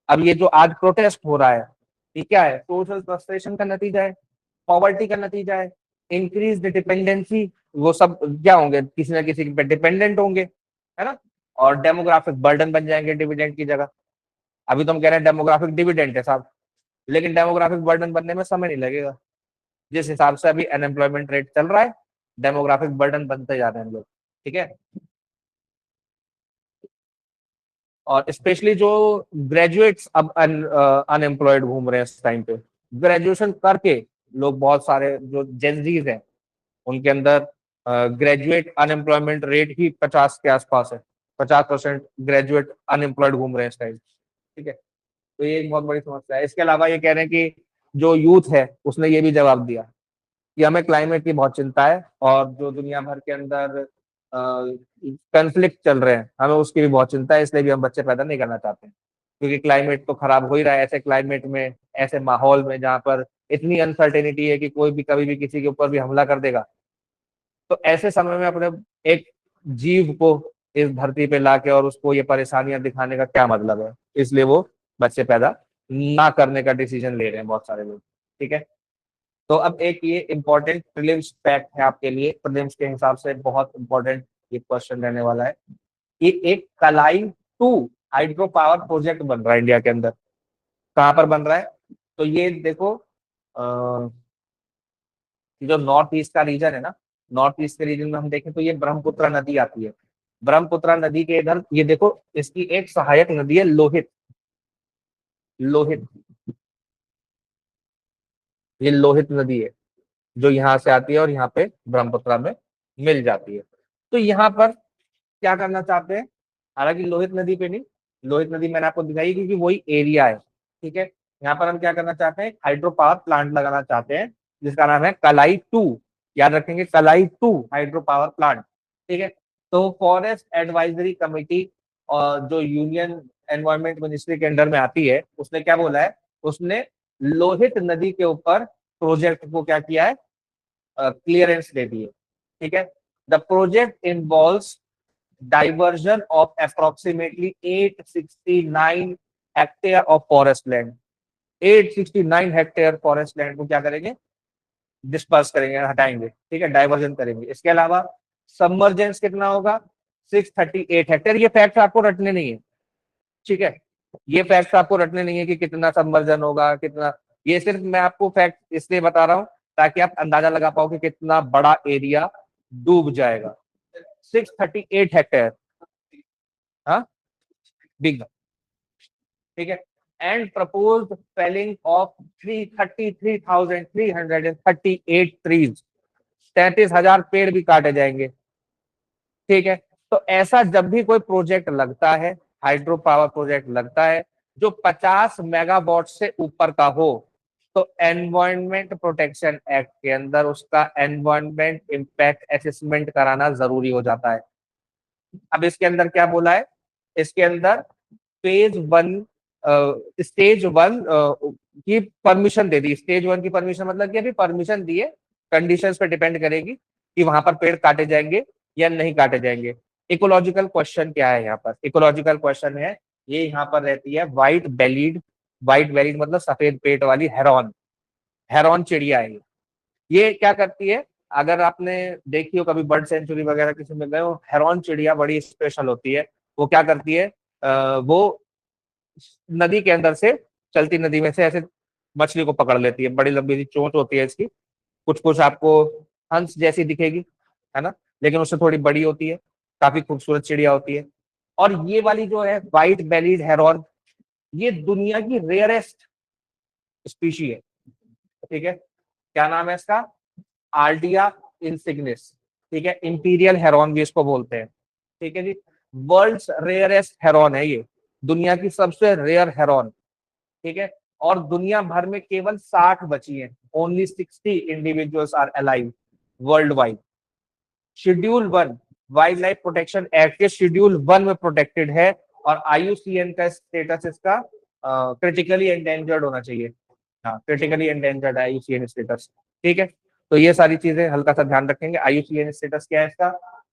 अब ये जो आज प्रोटेस्ट हो रहा है, ये क्या है? सोशल फ्रस्ट्रेशन का नतीजा है, पॉवर्टी का नतीजा है, इंक्रीज डिपेंडेंसी। वो सब क्या होंगे? किसी ना किसी पे डिपेंडेंट होंगे, है ना। और डेमोग्राफिक बर्डन बन जाएंगे डिविडेंड की जगह। अभी तो हम कह रहे हैं डेमोग्राफिक डिविडेंड है साहब, लेकिन डेमोग्राफिक बर्डन बनने में समय नहीं लगेगा। जिस हिसाब से अभी अनएम्प्लॉयमेंट रेट चल रहा है, डेमोग्राफिक बर्डन बनते जा रहे हैं लोग, ठीक है। और स्पेशली जो ग्रेजुएट्स अब अनएम्प्लॉयड घूम रहे हैं इस टाइम पे, ग्रेजुएशन करके लोग, बहुत सारे जो जेनजीज हैं उनके अंदर ग्रेजुएट अनएम्प्लॉयमेंट रेट ही 50 के आसपास है। 50% ग्रेजुएट अनएम्प्लॉयड घूम रहे हैं इस टाइम। ठीक है, तो ये एक बहुत बड़ी समस्या है। इसके अलावा ये कह रहे हैं कि जो यूथ है उसने ये भी जवाब दिया कि हमें क्लाइमेट की बहुत चिंता है, और जो दुनिया भर के अंदर कन्फ्लिक्ट चल रहे हैं हमें उसकी भी बहुत चिंता है, इसलिए भी हम बच्चे पैदा नहीं करना चाहते हैं। क्योंकि क्लाइमेट तो खराब हो ही रहा है, ऐसे क्लाइमेट में, ऐसे माहौल में जहाँ पर इतनी अनसर्टेनिटी है कि कोई भी कभी भी किसी के ऊपर भी हमला कर देगा। तो ऐसे समय में अपने एक जीव को इस धरती पे लाके और उसको ये परेशानियां दिखाने का क्या मतलब है, इसलिए वो बच्चे पैदा ना करने का डिसीजन ले रहे हैं बहुत सारे लोग। ठीक है, तो अब एक ये इंपॉर्टेंट प्रीलिम्स फैक्ट है आपके लिए, प्रीलिम्स के हिसाब से बहुत इंपॉर्टेंट ये क्वेश्चन रहने वाला है कि एक कलाई 2 हाइड्रो पावर प्रोजेक्ट बन रहा है इंडिया के अंदर। कहाँ पर बन रहा है? तो ये देखो, जो नॉर्थ ईस्ट का रीजन है ना, नॉर्थ ईस्ट के रीजन में हम देखें तो ये ब्रह्मपुत्र नदी आती है। ब्रह्मपुत्र नदी के इधर ये देखो, इसकी एक सहायक नदी है लोहित। लोहित, ये लोहित नदी है जो यहाँ से आती है और यहाँ पे ब्रह्मपुत्र में मिल जाती है। तो यहाँ पर क्या करना चाहते हैं, हालांकि लोहित नदी पे नहीं, लोहित नदी मैंने आपको दिखाई क्योंकि वही एरिया है। ठीक है, यहाँ पर हम क्या करना चाहते हैं, हाइड्रो पावर प्लांट लगाना चाहते हैं जिसका नाम है कलाई 2। याद रखेंगे, कलाई 2 हाइड्रो पावर प्लांट। ठीक है, तो फॉरेस्ट एडवाइजरी कमेटी और जो यूनियन एनवायरमेंट मिनिस्ट्री के अंडर में आती है, उसने क्या बोला है, उसने लोहित नदी के ऊपर प्रोजेक्ट को क्या किया है, क्लियरेंस दे दी है। ठीक है, the project involves diversion of approximately 869 hectare of forest land. 869 hectare forest land को क्या करेंगे, डिस्पर्स करेंगे, हटाएंगे। ठीक है, डाइवर्जन करेंगे। इसके अलावा सबमर्जेंस कितना होगा, 638 हेक्टेयर। ये फैक्ट आपको रटने नहीं है। ठीक है, ये फैक्ट आपको रटने नहीं है कि कितना सबमर्जन होगा, कितना, ये सिर्फ मैं आपको फैक्ट इसलिए बता रहा हूं ताकि आप अंदाजा लगा पाओ कि कितना बड़ा एरिया डूब जाएगा। 638 हेक्टेयर, हाँ, बिग। ठीक है, and proposed felling of 333,338 trees. 33,000 पेड़ भी काटे जाएंगे। ठीक है, तो ऐसा जब भी कोई प्रोजेक्ट लगता है, हाइड्रो पावर प्रोजेक्ट लगता है जो 50 मेगावाट से ऊपर का हो, तो एनवायरमेंट प्रोटेक्शन एक्ट के अंदर उसका एनवायरमेंट इम्पैक्ट असेसमेंट कराना जरूरी हो जाता है। अब इसके अंदर क्या बोला है, इसके अंदर स्टेज वन की परमिशन दे दी। स्टेज वन की परमिशन मतलब कि अभी परमिशन दी है, कंडीशंस पे डिपेंड करेगी कि वहां पर पेड़ काटे जाएंगे या नहीं काटे जाएंगे। इकोलॉजिकल क्वेश्चन क्या है यहाँ पर, इकोलॉजिकल क्वेश्चन है ये, यहाँ पर रहती है व्हाइट बेलीड, व्हाइट बेलीड मतलब सफेद पेट वाली हेरॉन। हेरॉन चिड़िया है ये क्या करती है, अगर आपने देखी हो कभी बर्ड सेंचुरी वगैरह किसी में गए हो, हेरॉन चिड़िया बड़ी स्पेशल होती है। वो क्या करती है, वो नदी के अंदर से, चलती नदी में से ऐसे मछली को पकड़ लेती है। बड़ी लंबी सी चोंच होती है इसकी, कुछ कुछ आपको हंस जैसी दिखेगी, है ना, लेकिन उससे थोड़ी बड़ी होती है। काफी खूबसूरत चिड़िया होती है। और ये वाली जो है व्हाइट बेलीड हेरॉन, ये दुनिया की रेयरेस्ट स्पीशी है। ठीक है, क्या नाम है इसका, आर्डिया इंसिग्निस। ठीक है, इंपीरियल हेरॉन भी इसको बोलते हैं। ठीक है जी, वर्ल्ड्स रेयरेस्ट हेरॉन है ये, दुनिया की सबसे रेयर हेरॉन। ठीक है, और दुनिया भर में केवल 60 बची हैं। Only 60 individuals are alive world wide. Schedule 1 wild life protection act के शेड्यूल 1 में प्रोटेक्टेड है, और IUCN का स्टेटस इसका क्रिटिकली एंडेंजर्ड होना चाहिए। हाँ, क्रिटिकली एंडेंजर्ड IUCN स्टेटस। ठीक है, तो ये सारी चीजें हल्का सा ध्यान रखेंगे। IUCN स्टेटस क्या है इसका,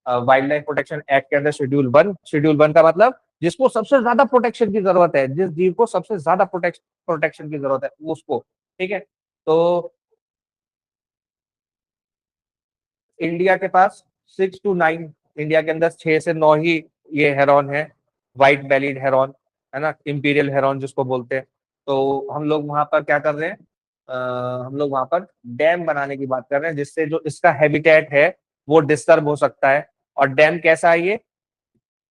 वाइल्ड लाइफ प्रोटेक्शन एक्ट के अंदर शेड्यूल 1। शेड्यूल 1 का मतलब जिसको सबसे ज्यादा प्रोटेक्शन की जरूरत है, जिस जीव को सबसे ज्यादा प्रोटेक्शन की जरूरत है उसको। ठीक है, तो इंडिया के पास 6 to 9, इंडिया के अंदर 6 से 9 ही ये हेरॉन है, व्हाइट बेलीड हेरॉन, है ना, इंपीरियल हेरॉन जिसको बोलते हैं। तो हम लोग वहां पर क्या कर रहे हैं, हम लोग वहां पर डैम बनाने की बात कर रहे हैं जिससे जो इसका हैबिटेट है वो डिस्टर्ब हो सकता है। और डैम कैसा है ये?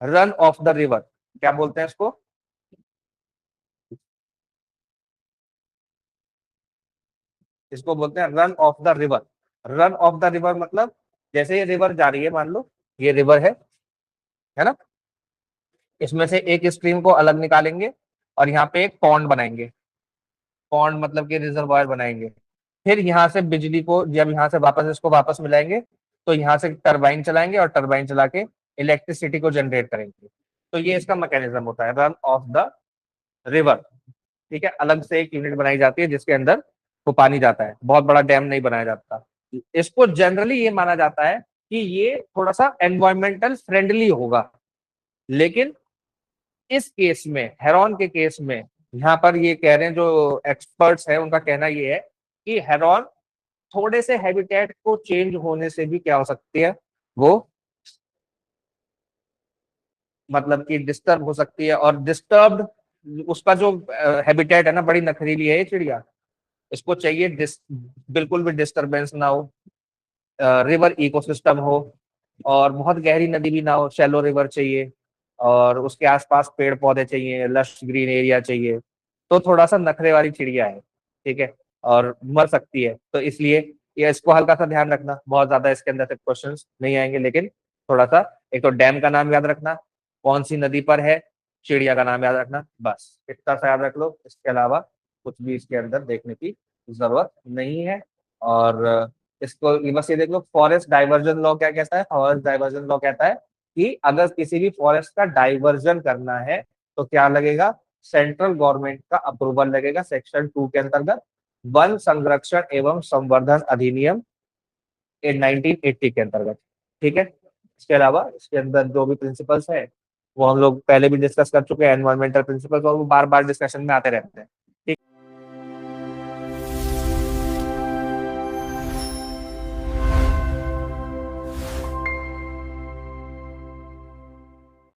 Run of the river. क्या बोलते हैं इसको? इसको बोलते हैं run of the river. Run of the river मतलब जैसे ये रिवर जा रही है, मान लो ये रिवर है ना, इसमें से एक स्ट्रीम को अलग निकालेंगे और यहाँ पे एक पॉन्ड बनाएंगे। पॉन्ड मतलब कि रिजर्वायर बनाएंगे। फिर यहाँ से बिजली को जब यहाँ से वापस इसको वापस मिलाएंगे तो यहाँ से टरबाइन चलाएंगे और टरबाइन चला के इलेक्ट्रिसिटी को जनरेट करेंगे। तो ये इसका मैकेनिज्म होता है, रन ऑफ द रिवर। ठीक है, अलग से एक यूनिट बनाई जाती है जिसके अंदर वो पानी जाता है, बहुत बड़ा डैम नहीं बनाया जाता। इसको जनरली ये माना जाता है कि ये थोड़ा सा एनवायरमेंटल फ्रेंडली होगा, लेकिन इस केस में, हेरॉन के केस में, यहाँ पर ये कह रहे हैं जो एक्सपर्ट्स हैं उनका कहना ये है कि हेरॉन थोड़े से हैबिटेट को चेंज होने से भी क्या हो सकती है, वो मतलब कि डिस्टर्ब हो सकती है। और डिस्टर्ब्ड उसका जो हैबिटेट है ना, बड़ी नखरीली है ये चिड़िया, इसको चाहिए बिल्कुल भी डिस्टरबेंस ना हो, रिवर इकोसिस्टम हो, और बहुत गहरी नदी भी ना हो, शैलो रिवर चाहिए, और उसके आसपास पेड़ पौधे चाहिए, लश ग्रीन एरिया चाहिए। तो थोड़ा सा नखरे वाली चिड़िया है, ठीक है, और मर सकती है। तो इसलिए ये इसको हल्का सा ध्यान रखना, बहुत ज्यादा इसके अंदर से क्वेश्चंस नहीं आएंगे, लेकिन थोड़ा सा एक तो डैम का नाम याद रखना, कौन सी नदी पर है, चिड़िया का नाम याद रखना, बस इतना सा याद रख लो। इसके अलावा कुछ भी इसके अंदर देखने की जरूरत नहीं है। और इसको बस ये देख लो, फॉरेस्ट डाइवर्जन लॉ क्या कहता है? फॉरेस्ट डाइवर्जन लॉ कहता है कि अगर किसी भी फॉरेस्ट का डाइवर्जन करना है तो क्या लगेगा? सेंट्रल गवर्नमेंट का अप्रूवल लगेगा, सेक्शन 2 के अंतर्गत वन संरक्षण एवं संवर्धन अधिनियम 1980 के अंतर्गत। ठीक है, इसके अलावा इसके अंदर जो भी प्रिंसिपल्स है वो हम लोग पहले भी डिस्कस कर चुके हैं, एनवायरमेंटल प्रिंसिपल्स, और वो बार बार डिस्कशन में आते रहते हैं।